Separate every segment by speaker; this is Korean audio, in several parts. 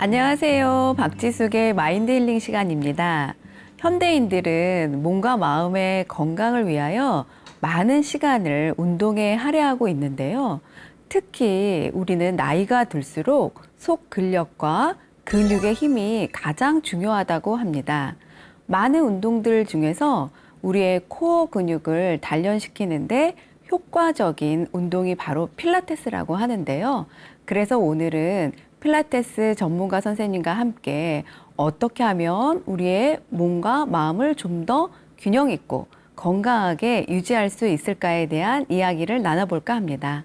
Speaker 1: 안녕하세요. 박지숙의 마인드 힐링 시간입니다. 현대인들은 몸과 마음의 건강을 위하여 많은 시간을 운동에 할애하고 있는데요. 특히 우리는 나이가 들수록 속 근력과 근육의 힘이 가장 중요하다고 합니다. 많은 운동들 중에서 우리의 코어 근육을 단련시키는데 효과적인 운동이 바로 필라테스라고 하는데요. 그래서 오늘은 필라테스 전문가 선생님과 함께 어떻게 하면 우리의 몸과 마음을 좀 더 균형 있고 건강하게 유지할 수 있을까에 대한 이야기를 나눠볼까 합니다.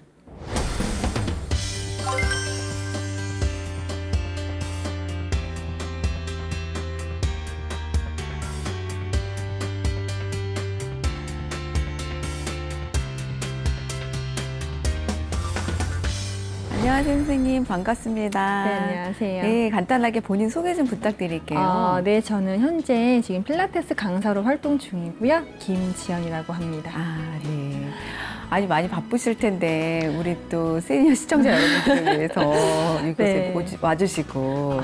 Speaker 1: 안녕하세요, 선생님. 반갑습니다.
Speaker 2: 네, 안녕하세요.
Speaker 1: 네, 간단하게 본인 소개 좀 부탁드릴게요.
Speaker 2: 네, 저는 현재 지금 필라테스 강사로 활동 중이고요. 김지연이라고 합니다.
Speaker 1: 네. 아니, 많이 바쁘실 텐데, 우리 또 시니어 시청자 여러분들을 위해서 이곳에
Speaker 2: 네.
Speaker 1: 와주시고.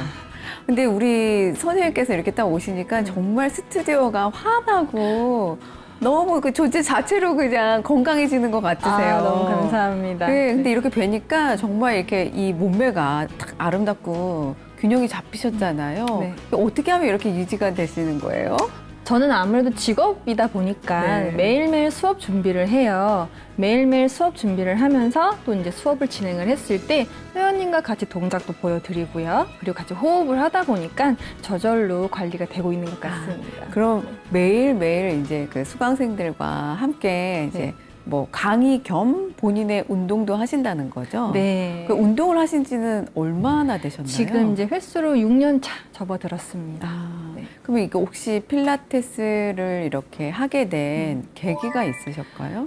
Speaker 1: 근데 우리 선생님께서 이렇게 딱 오시니까 정말 스튜디오가 환하고, 너무 그 존재 자체로 그냥 건강해지는 것 같으세요.
Speaker 2: 너무 감사합니다.
Speaker 1: 네, 근데 이렇게 뵈니까 정말 이렇게 이 몸매가 딱 아름답고 균형이 잡히셨잖아요.
Speaker 2: 네.
Speaker 1: 어떻게 하면 이렇게 유지가 되시는 거예요?
Speaker 2: 저는 아무래도 직업이다 보니까
Speaker 1: 네.
Speaker 2: 매일매일 수업 준비를 해요. 매일매일 수업 준비를 하면서 또 이제 수업을 진행을 했을 때 회원님과 같이 동작도 보여드리고요. 그리고 같이 호흡을 하다 보니까 저절로 관리가 되고 있는 것 같습니다.
Speaker 1: 그럼 매일매일 이제 그 수강생들과 함께 이제
Speaker 2: 네.
Speaker 1: 뭐 강의 겸 본인의 운동도 하신다는 거죠?
Speaker 2: 네.
Speaker 1: 그 운동을 하신 지는 얼마나 되셨나요?
Speaker 2: 지금 이제 횟수로 6년 차 접어들었습니다. 네.
Speaker 1: 그럼 이거 혹시 필라테스를 이렇게 하게 된 계기가 있으실까요?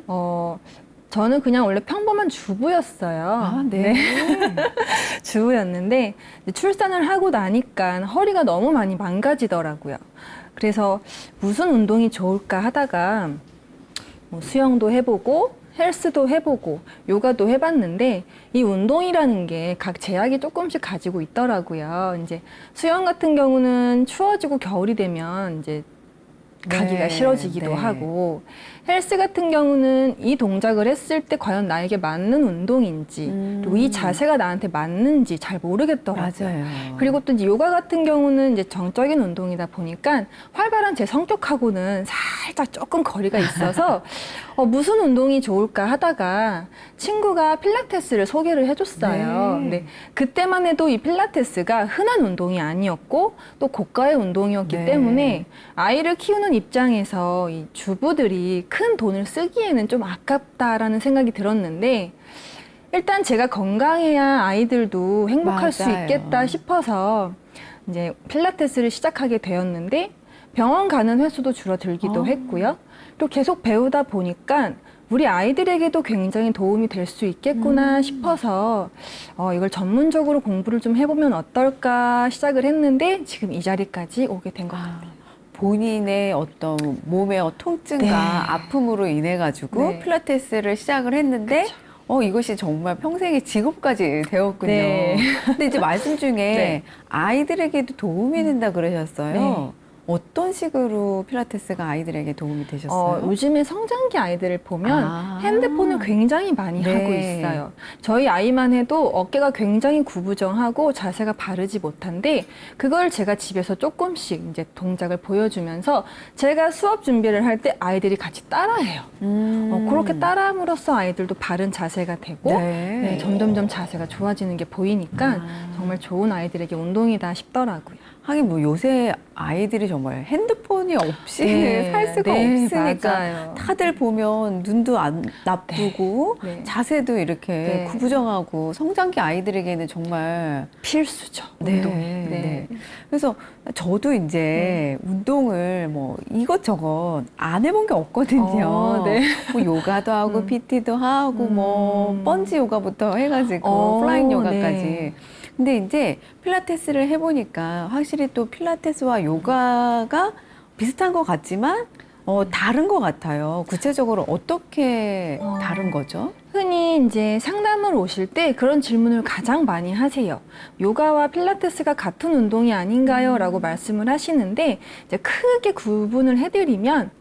Speaker 2: 저는 그냥 원래 평범한 주부였어요.
Speaker 1: 네.
Speaker 2: 주부였는데 이제 출산을 하고 나니까 허리가 너무 많이 망가지더라고요. 그래서 무슨 운동이 좋을까 하다가 뭐 수영도 해보고 헬스도 해보고 요가도 해봤는데 이 운동이라는 게 각 제약이 조금씩 가지고 있더라고요. 이제 수영 같은 경우는 추워지고 겨울이 되면 이제 가기가 싫어지기도 하고 헬스 같은 경우는 이 동작을 했을 때 과연 나에게 맞는 운동인지 그리고 이 자세가 나한테 맞는지 잘 모르겠더라고요.
Speaker 1: 맞아요.
Speaker 2: 그리고 또 이제 요가 같은 경우는 이제 정적인 운동이다 보니까 활발한 제 성격하고는 살짝 조금 거리가 있어서 무슨 운동이 좋을까 하다가 친구가 필라테스를 소개를 해줬어요.
Speaker 1: 네.
Speaker 2: 근데 그때만 해도 이 필라테스가 흔한 운동이 아니었고 또 고가의 운동이었기
Speaker 1: 네.
Speaker 2: 때문에 아이를 키우는 입장에서 이 주부들이 큰 돈을 쓰기에는 좀 아깝다라는 생각이 들었는데 일단 제가 건강해야 아이들도 행복할 수
Speaker 1: 맞아요.
Speaker 2: 있겠다 싶어서 이제 필라테스를 시작하게 되었는데 병원 가는 횟수도 줄어들기도 했고요. 또 계속 배우다 보니까 우리 아이들에게도 굉장히 도움이 될 수 있겠구나 싶어서 이걸 전문적으로 공부를 좀 해보면 어떨까 시작을 했는데 지금 이 자리까지 오게 된 것 같아요.
Speaker 1: 본인의 어떤 몸의 통증과
Speaker 2: 네.
Speaker 1: 아픔으로 인해 가지고
Speaker 2: 네.
Speaker 1: 필라테스를 시작을 했는데 이것이 정말 평생의 직업까지 되었군요.
Speaker 2: 네.
Speaker 1: 근데 이제 말씀 중에
Speaker 2: 네.
Speaker 1: 아이들에게도 도움이 된다 그러셨어요.
Speaker 2: 네.
Speaker 1: 어떤 식으로 필라테스가 아이들에게 도움이 되셨어요?
Speaker 2: 요즘에 성장기 아이들을 보면 핸드폰을 굉장히 많이
Speaker 1: 네.
Speaker 2: 하고 있어요. 저희 아이만 해도 어깨가 굉장히 구부정하고 자세가 바르지 못한데 그걸 제가 집에서 조금씩 이제 동작을 보여주면서 제가 수업 준비를 할 때 아이들이 같이 따라해요. 그렇게 따라함으로써 아이들도 바른 자세가 되고
Speaker 1: 네.
Speaker 2: 점점점 자세가 좋아지는 게 보이니까 정말 좋은 아이들에게 운동이다 싶더라고요.
Speaker 1: 하긴 뭐 요새 아이들이 정말 핸드폰이 없이
Speaker 2: 네,
Speaker 1: 살 수가
Speaker 2: 네,
Speaker 1: 없으니까
Speaker 2: 맞아요.
Speaker 1: 다들 보면 눈도 안 나쁘고
Speaker 2: 네.
Speaker 1: 자세도 이렇게
Speaker 2: 네.
Speaker 1: 구부정하고 성장기 아이들에게는 정말
Speaker 2: 필수죠, 운동이.
Speaker 1: 네. 그래서 저도 이제 운동을 뭐 이것저것 안 해본 게 없거든요.
Speaker 2: 네.
Speaker 1: 뭐 요가도 하고 PT도 하고 뭐 번지 요가부터 해가지고 플라잉 요가까지.
Speaker 2: 네.
Speaker 1: 근데 이제 필라테스를 해보니까 확실히 또 필라테스와 요가가 비슷한 것 같지만 다른 것 같아요. 구체적으로 어떻게 다른 거죠?
Speaker 2: 흔히 이제 상담을 오실 때 그런 질문을 가장 많이 하세요. 요가와 필라테스가 같은 운동이 아닌가요? 라고 말씀을 하시는데 이제 크게 구분을 해드리면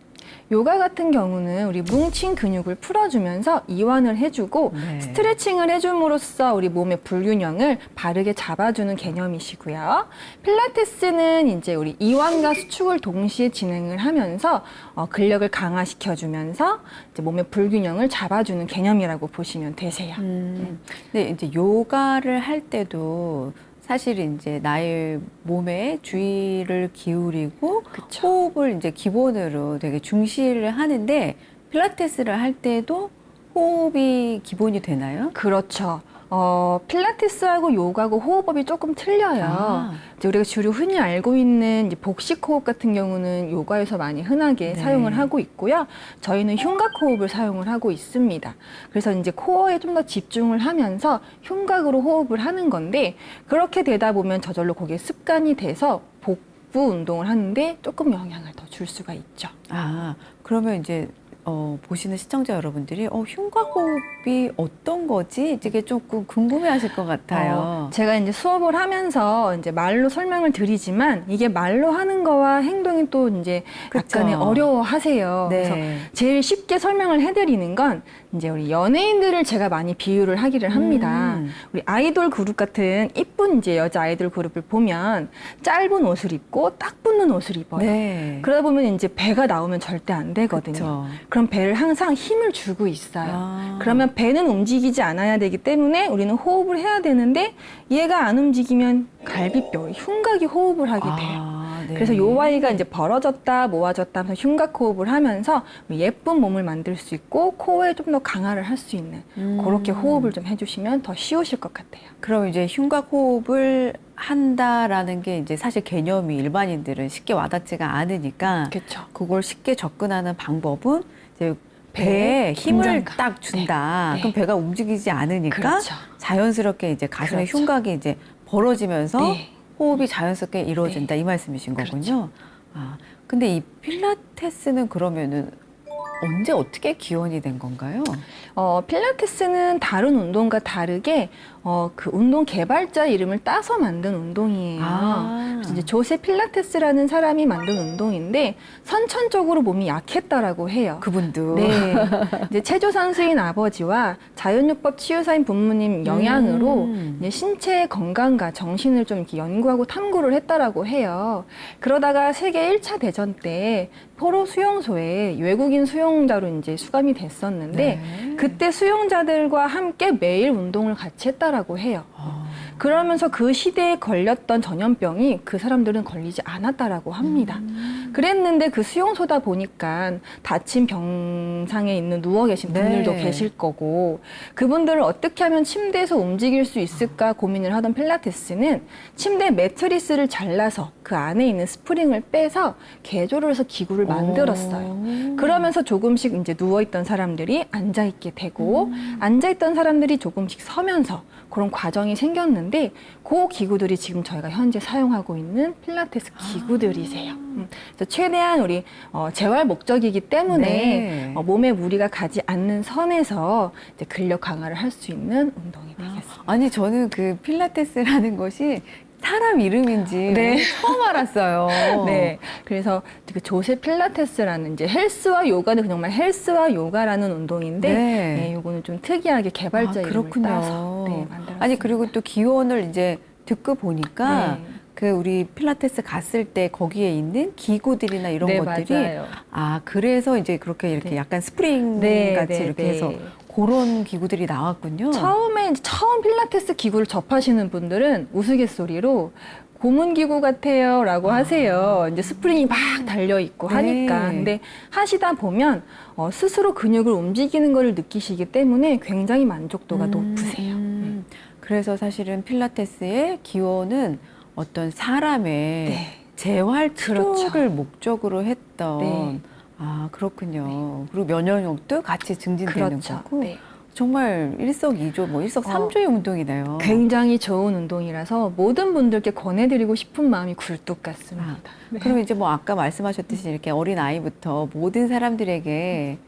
Speaker 2: 요가 같은 경우는 우리 뭉친 근육을 풀어주면서 이완을 해주고
Speaker 1: 네.
Speaker 2: 스트레칭을 해줌으로써 우리 몸의 불균형을 바르게 잡아주는 개념이시고요. 필라테스는 이제 우리 이완과 수축을 동시에 진행을 하면서 근력을 강화시켜주면서 이제 몸의 불균형을 잡아주는 개념이라고 보시면 되세요.
Speaker 1: 근데 이제 요가를 할 때도 사실 이제 나의 몸에 주의를 기울이고
Speaker 2: 그쵸.
Speaker 1: 호흡을 이제 기본으로 되게 중시를 하는데 필라테스를 할 때도 호흡이 기본이 되나요?
Speaker 2: 그렇죠. 필라테스하고 요가하고 호흡법이 조금 틀려요.
Speaker 1: 아.
Speaker 2: 이제 우리가 주로 흔히 알고 있는 이제 복식 호흡 같은 경우는 요가에서 많이 흔하게
Speaker 1: 네.
Speaker 2: 사용을 하고 있고요. 저희는 흉곽 호흡을 사용을 하고 있습니다. 그래서 이제 코어에 좀 더 집중을 하면서 흉곽으로 호흡을 하는 건데 그렇게 되다 보면 저절로 그게 습관이 돼서 복부 운동을 하는데 조금 영향을 더 줄 수가 있죠.
Speaker 1: 아, 그러면 이제 보시는 시청자 여러분들이 흉곽호흡이 어떤 거지? 되게 조금 궁금해하실 것 같아요.
Speaker 2: 제가 이제 수업을 하면서 이제 말로 설명을 드리지만 이게 말로 하는 거와 행동이 또 이제
Speaker 1: 그쵸.
Speaker 2: 약간의 어려워하세요.
Speaker 1: 네.
Speaker 2: 그래서 제일 쉽게 설명을 해드리는 건 이제 우리 연예인들을 제가 많이 비유를 하기를 합니다. 우리 아이돌 그룹 같은 이쁜 이제 여자 아이돌 그룹을 보면 짧은 옷을 입고 딱 붙는 옷을 입어요.
Speaker 1: 네.
Speaker 2: 그러다 보면 이제 배가 나오면 절대 안 되거든요.
Speaker 1: 그쵸.
Speaker 2: 그럼 배를 항상 힘을 주고 있어요.
Speaker 1: 아.
Speaker 2: 그러면 배는 움직이지 않아야 되기 때문에 우리는 호흡을 해야 되는데 얘가 안 움직이면 갈비뼈, 흉곽이 호흡을 하게 돼요.
Speaker 1: 아, 네.
Speaker 2: 그래서 요 아이가 이제 벌어졌다 모아졌다 하면서 흉곽 호흡을 하면서 예쁜 몸을 만들 수 있고 코어에 좀 더 강화를 할 수 있는 그렇게 호흡을 좀 해주시면 더 쉬우실 것 같아요.
Speaker 1: 그럼 이제 흉곽호흡을 한다라는 게 이제 사실 개념이 일반인들은 쉽게 와닿지가 않으니까
Speaker 2: 그렇죠.
Speaker 1: 그걸 쉽게 접근하는 방법은 이제 배에
Speaker 2: 배에
Speaker 1: 힘을
Speaker 2: 긴장감.
Speaker 1: 딱 준다.
Speaker 2: 네.
Speaker 1: 그럼 배가 움직이지 않으니까
Speaker 2: 그렇죠.
Speaker 1: 자연스럽게 이제 가슴의
Speaker 2: 그렇죠.
Speaker 1: 흉곽이 이제 벌어지면서
Speaker 2: 네.
Speaker 1: 호흡이 자연스럽게 이루어진다 이 말씀이신
Speaker 2: 그렇죠.
Speaker 1: 거군요. 아, 근데 이 필라테스는 그러면은 언제 어떻게 기원이 된 건가요?
Speaker 2: 필라테스는 다른 운동과 다르게 그 운동 개발자 이름을 따서 만든 운동이에요.
Speaker 1: 아.
Speaker 2: 그래서 이제 조세 필라테스라는 사람이 만든 운동인데 선천적으로 몸이 약했다라고 해요.
Speaker 1: 그분도.
Speaker 2: 네. 이제 체조 선수인 아버지와 자연요법 치유사인 부모님 영향으로 이제 신체의 건강과 정신을 좀 이렇게 연구하고 탐구를 했다라고 해요. 그러다가 세계 1차 대전 때 포로 수용소에 외국인 수용자로 이제 수감이 됐었는데
Speaker 1: 네.
Speaker 2: 그때 수용자들과 함께 매일 운동을 같이 했다라고 해요. 그러면서 그 시대에 걸렸던 전염병이 그 사람들은 걸리지 않았다라고 합니다. 그랬는데 그 수용소다 보니까 다친 병상에 있는 누워 계신 분들도
Speaker 1: 네.
Speaker 2: 계실 거고 그분들을 어떻게 하면 침대에서 움직일 수 있을까 고민을 하던 필라테스는 침대 매트리스를 잘라서 그 안에 있는 스프링을 빼서 개조를 해서 기구를 만들었어요. 그러면서 조금씩 이제 누워있던 사람들이 앉아있게 되고 앉아있던 사람들이 조금씩 서면서 그런 과정이 생겼는데 그 기구들이 지금 저희가 현재 사용하고 있는 필라테스 기구들이세요. 그래서 최대한 우리 재활 목적이기 때문에
Speaker 1: 네.
Speaker 2: 몸에 무리가 가지 않는 선에서 이제 근력 강화를 할 수 있는 운동이 되겠습니다.
Speaker 1: 아니 저는 그 필라테스라는 것이 사람 이름인지
Speaker 2: 네.
Speaker 1: 처음 알았어요.
Speaker 2: 네, 그래서 그 조세 필라테스라는 이제 헬스와 요가는 정말 헬스와 요가라는 운동인데,
Speaker 1: 네.
Speaker 2: 네, 요거는 좀 특이하게 개발자 이름을
Speaker 1: 그렇군요.
Speaker 2: 따서 네, 만들었습니다.
Speaker 1: 아니 그리고 또 기원을 이제 듣고 보니까
Speaker 2: 네.
Speaker 1: 그 우리 필라테스 갔을 때 거기에 있는 기구들이나 이런
Speaker 2: 네,
Speaker 1: 것들이
Speaker 2: 맞아요.
Speaker 1: 그래서 이제 그렇게 이렇게
Speaker 2: 네.
Speaker 1: 약간 스프링
Speaker 2: 네,
Speaker 1: 같이
Speaker 2: 네,
Speaker 1: 이렇게
Speaker 2: 네.
Speaker 1: 해서 그런 기구들이 나왔군요.
Speaker 2: 처음에 이제 처음 필라테스 기구를 접하시는 분들은 우스갯소리로 고문기구 같아요라고 하세요. 이제 스프링이 막 달려 있고
Speaker 1: 네.
Speaker 2: 하니까. 근데 하시다 보면 스스로 근육을 움직이는 걸 느끼시기 때문에 굉장히 만족도가 높으세요.
Speaker 1: 그래서 사실은 필라테스의 기원은 어떤 사람의
Speaker 2: 네.
Speaker 1: 재활 치료를
Speaker 2: 그렇죠.
Speaker 1: 목적으로 했던
Speaker 2: 네.
Speaker 1: 그렇군요. 그리고 면역력도 같이 증진되는
Speaker 2: 그렇죠.
Speaker 1: 거고
Speaker 2: 네.
Speaker 1: 정말 일석이조, 뭐 일석삼조의 운동이네요.
Speaker 2: 굉장히 좋은 운동이라서 모든 분들께 권해드리고 싶은 마음이 굴뚝 같습니다. 네.
Speaker 1: 그럼 이제 뭐 아까 말씀하셨듯이 이렇게 어린 아이부터 모든 사람들에게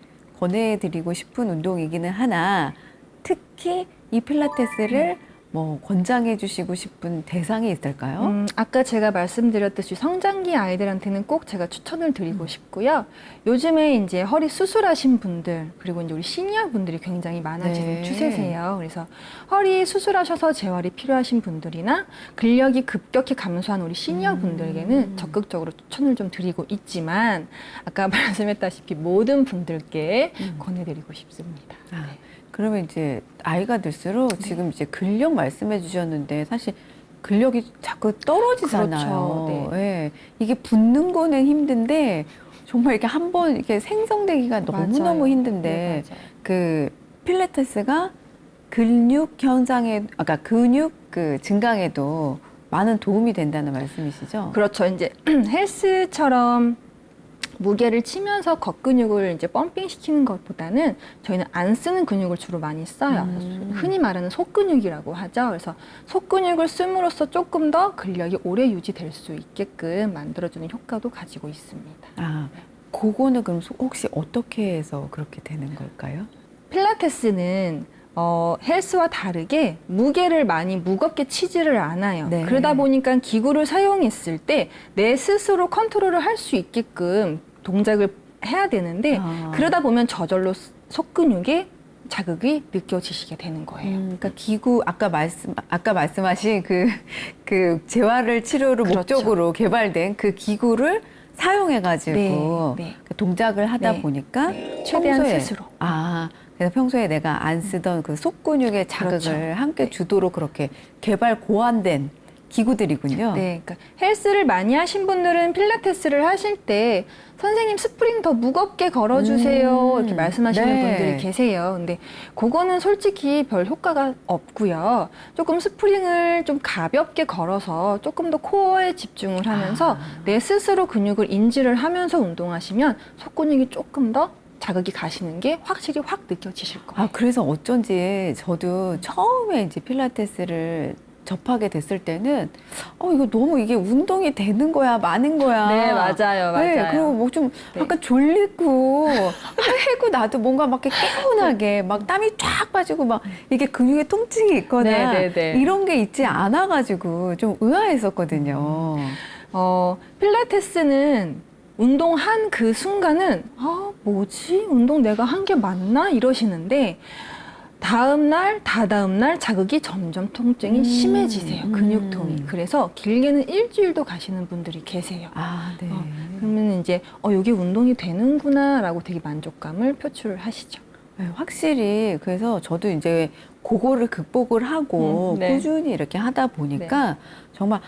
Speaker 1: 권해드리고 싶은 운동이기는 하나 특히 이 필라테스를 뭐 권장해 주시고 싶은 대상이 있을까요?
Speaker 2: 아까 제가 말씀드렸듯이 성장기 아이들한테는 꼭 제가 추천을 드리고 싶고요. 요즘에 이제 허리 수술하신 분들, 그리고 이제 우리 시니어 분들이 굉장히 많아지는
Speaker 1: 네.
Speaker 2: 추세세요. 그래서 허리 수술하셔서 재활이 필요하신 분들이나 근력이 급격히 감소한 우리 시니어 분들에게는 적극적으로 추천을 좀 드리고 있지만, 아까 말씀했다시피 모든 분들께 권해드리고 싶습니다.
Speaker 1: 아, 그러면 이제 아이가 들수록 지금 이제 근력 말씀해 주셨는데 사실 근력이 자꾸 떨어지잖아요.
Speaker 2: 그렇죠. 네.
Speaker 1: 예. 이게 붙는 거는 힘든데 정말 이렇게 한번 이렇게 생성되기가 너무너무
Speaker 2: 맞아요.
Speaker 1: 힘든데
Speaker 2: 네, 맞아요.
Speaker 1: 그 필라테스가 근육 현상에 아까 근육 그 증강에도 많은 도움이 된다는 말씀이시죠?
Speaker 2: 그렇죠. 이제 헬스처럼 무게를 치면서 겉근육을 이제 펌핑 시키는 것보다는 저희는 안 쓰는 근육을 주로 많이 써요. 그래서 흔히 말하는 속근육이라고 하죠. 그래서 속근육을 씀으로써 조금 더 근력이 오래 유지될 수 있게끔 만들어주는 효과도 가지고 있습니다.
Speaker 1: 아, 그거는 그럼 혹시 어떻게 해서 그렇게 되는 걸까요?
Speaker 2: 필라테스는 헬스와 다르게 무게를 많이 무겁게 치지를 않아요.
Speaker 1: 네.
Speaker 2: 그러다 보니까 기구를 사용했을 때 내 스스로 컨트롤을 할 수 있게끔 동작을 해야 되는데 그러다 보면 저절로 속근육에 자극이 느껴지시게 되는 거예요.
Speaker 1: 그러니까 기구 아까 말씀하신 그 재활을 치료를
Speaker 2: 그렇죠.
Speaker 1: 목적으로 개발된 그 기구를 사용해가지고
Speaker 2: 네, 네.
Speaker 1: 그 동작을 하다
Speaker 2: 네,
Speaker 1: 보니까
Speaker 2: 최대한
Speaker 1: 평소에
Speaker 2: 스스로.
Speaker 1: 그래서 평소에 내가 안 쓰던 그 속근육의 자극을
Speaker 2: 그렇죠.
Speaker 1: 함께 주도록 그렇게 개발 고안된 기구들이군요.
Speaker 2: 네, 그러니까 헬스를 많이 하신 분들은 필라테스를 하실 때 선생님 스프링 더 무겁게 걸어주세요 이렇게 말씀하시는
Speaker 1: 네.
Speaker 2: 분들이 계세요. 근데 그거는 솔직히 별 효과가 없고요. 조금 스프링을 좀 가볍게 걸어서 조금 더 코어에 집중을 하면서 내 스스로 근육을 인지를 하면서 운동하시면 속근육이 조금 더 자극이 가시는 게 확실히 확 느껴지실 거예요.
Speaker 1: 그래서 어쩐지 저도 처음에 이제 필라테스를 접하게 됐을 때는 이거 너무 이게 운동이 되는 거야, 많은 거야.
Speaker 2: 네, 맞아요, 맞아요.
Speaker 1: 네, 그리고 뭐 좀
Speaker 2: 네.
Speaker 1: 약간 졸리고 하고 나도 뭔가 막 이렇게 개운하게 막 땀이 쫙 빠지고 막 이게 근육에 통증이 있거나
Speaker 2: 네, 네, 네.
Speaker 1: 이런 게 있지 않아가지고 좀 의아했었거든요.
Speaker 2: 필라테스는 운동한 그 순간은 뭐지? 운동 내가 한 게 맞나? 이러시는데 다음날, 다다음날 자극이 점점 통증이 심해지세요. 근육통이. 그래서 길게는 일주일도 가시는 분들이 계세요.
Speaker 1: 네.
Speaker 2: 그러면 이제 여기 운동이 되는구나 라고 되게 만족감을 표출을 하시죠.
Speaker 1: 네, 확실히 그래서 저도 이제 그거를 극복을 하고
Speaker 2: 네.
Speaker 1: 꾸준히 이렇게 하다 보니까 정말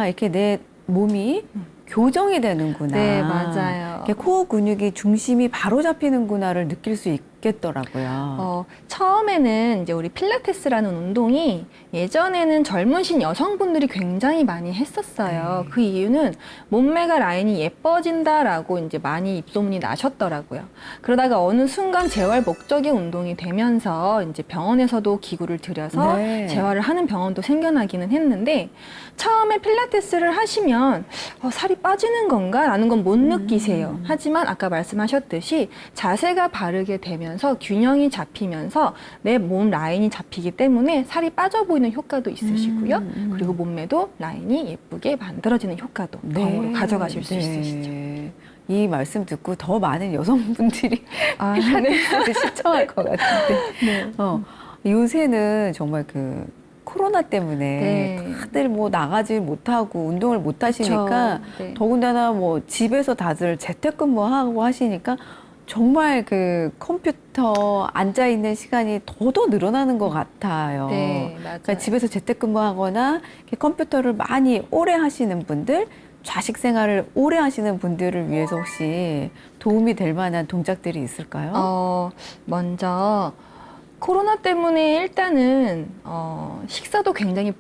Speaker 1: 이렇게 내 몸이 교정이 되는구나.
Speaker 2: 네, 맞아요.
Speaker 1: 이렇게 코어 근육이 중심이 바로 잡히는구나를 느낄 수 있겠더라고요.
Speaker 2: 처음에는 이제 우리 필라테스라는 운동이 예전에는 젊으신 여성분들이 굉장히 많이 했었어요.
Speaker 1: 네.
Speaker 2: 그 이유는 몸매가 라인이 예뻐진다라고 이제 많이 입소문이 나셨더라고요. 그러다가 어느 순간 재활 목적의 운동이 되면서 이제 병원에서도 기구를 들여서
Speaker 1: 네.
Speaker 2: 재활을 하는 병원도 생겨나기는 했는데 처음에 필라테스를 하시면 살이 빠지는 건가? 라는 건 못 느끼세요. 하지만 아까 말씀하셨듯이 자세가 바르게 되면서 균형이 잡히면서 내 몸 라인이 잡히기 때문에 살이 빠져 보이는 효과도 있으시고요. 그리고 몸매도 라인이 예쁘게 만들어지는 효과도 덤으로 가져가실 수 있으시죠.
Speaker 1: 이 말씀 듣고 더 많은 여성분들이
Speaker 2: 네.
Speaker 1: 필라테스를 신청할 것 같은데. 요새는 정말 그 코로나 때문에
Speaker 2: 네.
Speaker 1: 다들 뭐 나가지 못하고 운동을 못 하시니까
Speaker 2: 그쵸. 네.
Speaker 1: 더군다나 뭐 집에서 다들 재택근무하고 하시니까 정말 그 컴퓨터 앉아 있는 시간이 더더 늘어나는 것 같아요.
Speaker 2: 네, 맞아요.
Speaker 1: 그러니까 집에서 재택근무하거나 이렇게 컴퓨터를 많이 오래 하시는 분들, 좌식 생활을 오래 하시는 분들을 위해서 혹시 도움이 될 만한 동작들이 있을까요?
Speaker 2: 먼저 코로나 때문에 일단은 식사도 굉장히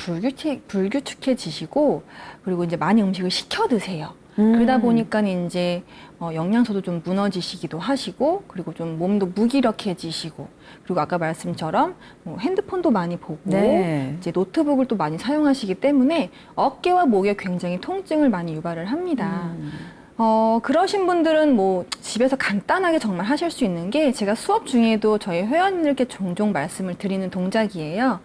Speaker 2: 불규칙해지시고 그리고 이제 많이 음식을 시켜 드세요. 그러다 보니까 이제 영양소도 좀 무너지시기도 하시고 그리고 좀 몸도 무기력해지시고 그리고 아까 말씀처럼 핸드폰도 많이 보고
Speaker 1: 네.
Speaker 2: 이제 노트북을 또 많이 사용하시기 때문에 어깨와 목에 굉장히 통증을 많이 유발을 합니다. 그러신 분들은 뭐 집에서 간단하게 정말 하실 수 있는 게 제가 수업 중에도 저희 회원님들께 종종 말씀을 드리는 동작이에요.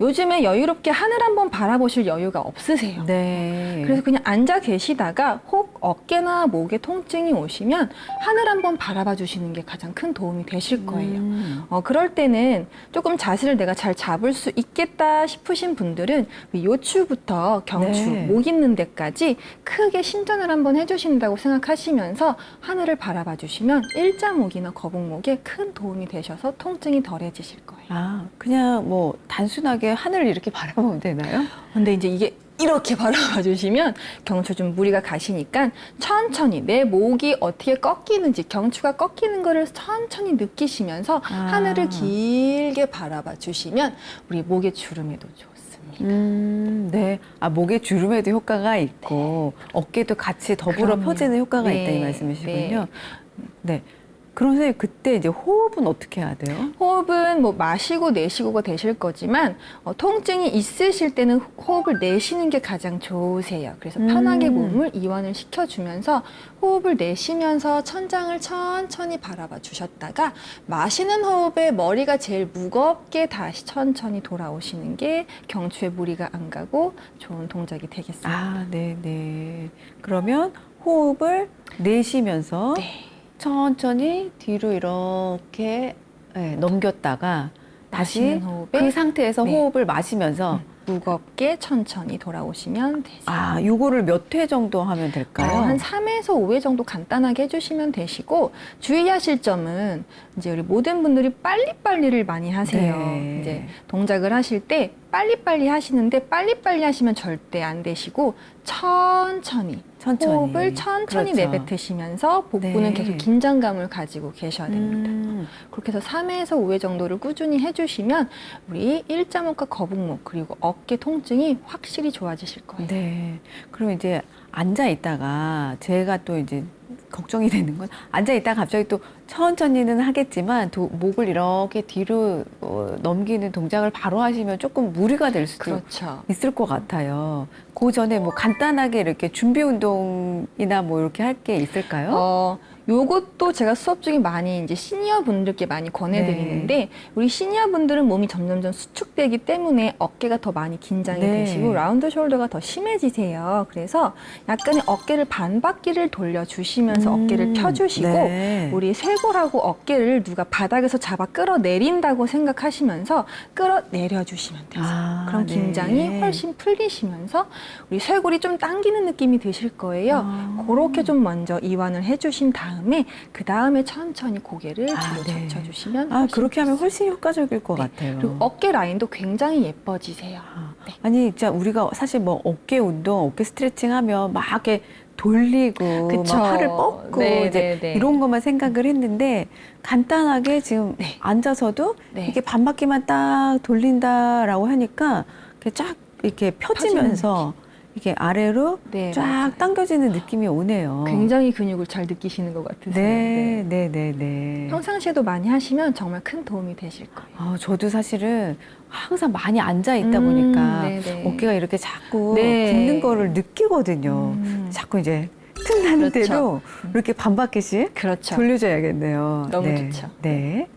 Speaker 2: 요즘에 여유롭게 하늘 한번 바라보실 여유가 없으세요.
Speaker 1: 네.
Speaker 2: 그래서 그냥 앉아 계시다가 혹 어깨나 목에 통증이 오시면 하늘 한번 바라봐 주시는 게 가장 큰 도움이 되실 거예요. 그럴 때는 조금 자세를 내가 잘 잡을 수 있겠다 싶으신 분들은 요추부터 경추,
Speaker 1: 네.
Speaker 2: 목 있는 데까지 크게 신전을 한번 해주신다고 생각하시면서 하늘을 바라봐 주시면 일자목이나 거북목에 큰 도움이 되셔서 통증이 덜해지실 거예요.
Speaker 1: 아, 그냥 뭐 단순하게 하늘을 이렇게 바라보면 되나요?
Speaker 2: 근데 이제 이게 이렇게 바라봐 주시면 경추 좀 무리가 가시니까 천천히 내 목이 어떻게 꺾이는지 경추가 꺾이는 거를 천천히 느끼시면서
Speaker 1: 아.
Speaker 2: 하늘을 길게 바라봐 주시면 우리 목의 주름에도 좋습니다.
Speaker 1: 네. 아, 목에 주름에도 효과가 있고 어깨도 같이 더불어
Speaker 2: 그럼요.
Speaker 1: 펴지는 효과가
Speaker 2: 네,
Speaker 1: 있다 이 말씀이시군요. 네. 그럼 선생님 그때 이제 호흡은 어떻게 해야 돼요?
Speaker 2: 호흡은 뭐 마시고 내쉬고가 되실 거지만 통증이 있으실 때는 호흡을 내쉬는 게 가장 좋으세요. 그래서 편하게 몸을 이완을 시켜주면서 호흡을 내쉬면서 천장을 천천히 바라봐 주셨다가 마시는 호흡에 머리가 제일 무겁게 다시 천천히 돌아오시는 게 경추에 무리가 안 가고 좋은 동작이 되겠습니다.
Speaker 1: 아, 네, 네. 그러면 호흡을 내쉬면서
Speaker 2: 네.
Speaker 1: 천천히 뒤로 이렇게 넘겼다가 다시
Speaker 2: 마시는 호흡에
Speaker 1: 그 상태에서
Speaker 2: 네.
Speaker 1: 호흡을 마시면서
Speaker 2: 무겁게 천천히 돌아오시면 되죠.
Speaker 1: 아, 요거를 몇 회 정도 하면 될까요?
Speaker 2: 한 3에서 5회 정도 간단하게 해주시면 되시고 주의하실 점은 이제 우리 모든 분들이 빨리빨리를 많이 하세요.
Speaker 1: 네.
Speaker 2: 이제 동작을 하실 때 빨리빨리 하시는데 빨리빨리 하시면 절대 안 되시고 천천히 호흡을 천천히
Speaker 1: 그렇죠.
Speaker 2: 내뱉으시면서 복부는
Speaker 1: 네.
Speaker 2: 계속 긴장감을 가지고 계셔야 됩니다. 그렇게 해서 3회에서 5회 정도를 꾸준히 해주시면 우리 일자목과 거북목 그리고 어깨 통증이 확실히 좋아지실 거예요.
Speaker 1: 네. 그럼 이제 앉아 있다가 제가 또 이제 걱정이 되는 건 앉아 있다가 갑자기 또 천천히는 하겠지만 목을 이렇게 뒤로 넘기는 동작을 바로 하시면 조금 무리가 될 수도
Speaker 2: 그렇죠.
Speaker 1: 있을 것 같아요. 그 전에 뭐 간단하게 이렇게 준비 운동이나 뭐 이렇게 할 게 있을까요?
Speaker 2: 요것도 제가 수업 중에 많이 이제 시니어 분들께 많이 권해드리는데 우리 시니어 분들은 몸이 점점점 수축되기 때문에 어깨가 더 많이 긴장이
Speaker 1: 네.
Speaker 2: 되시고 라운드 숄더가 더 심해지세요. 그래서 약간의 어깨를 반바퀴를 돌려주시면서 어깨를 펴주시고
Speaker 1: 네.
Speaker 2: 우리 쇄골하고 어깨를 누가 바닥에서 잡아 끌어내린다고 생각하시면서 끌어내려주시면 되세요.
Speaker 1: 아,
Speaker 2: 그럼
Speaker 1: 네.
Speaker 2: 긴장이 훨씬 풀리시면서 우리 쇄골이 좀 당기는 느낌이 드실 거예요. 그렇게 좀 먼저 이완을 해주신 다음에 그 다음에 천천히 고개를 뒤로
Speaker 1: 네.
Speaker 2: 젖혀주시면
Speaker 1: 아,
Speaker 2: 훨씬
Speaker 1: 그렇게 하면
Speaker 2: 좋습니다.
Speaker 1: 훨씬 효과적일 것
Speaker 2: 네.
Speaker 1: 같아요.
Speaker 2: 그리고 어깨 라인도 굉장히 예뻐지세요. 네.
Speaker 1: 아니, 진짜 우리가 사실 뭐 어깨 운동, 어깨 스트레칭 하면 막 이렇게 돌리고
Speaker 2: 그쵸.
Speaker 1: 막 팔을 뻗고
Speaker 2: 네,
Speaker 1: 이제
Speaker 2: 네, 네.
Speaker 1: 이런 것만 생각을 했는데 간단하게 지금
Speaker 2: 네.
Speaker 1: 앉아서도
Speaker 2: 네.
Speaker 1: 이렇게 반바퀴만 딱 돌린다라고 하니까 이렇게 쫙 이렇게 펴지면서 이게 아래로
Speaker 2: 네,
Speaker 1: 쫙
Speaker 2: 맞아요.
Speaker 1: 당겨지는 느낌이 오네요.
Speaker 2: 굉장히 근육을 잘 느끼시는 것 같으세요.
Speaker 1: 네, 네, 네, 네.
Speaker 2: 평상시에도 많이 하시면 정말 큰 도움이 되실 거예요.
Speaker 1: 저도 사실은 항상 많이 앉아 있다 보니까
Speaker 2: 네네.
Speaker 1: 어깨가 이렇게 자꾸
Speaker 2: 네.
Speaker 1: 굽는 거를 느끼거든요. 자꾸 이제 틈나는
Speaker 2: 그렇죠.
Speaker 1: 대로 이렇게 반바퀴씩
Speaker 2: 그렇죠.
Speaker 1: 돌려줘야겠네요.
Speaker 2: 너무
Speaker 1: 네.
Speaker 2: 좋죠.
Speaker 1: 네.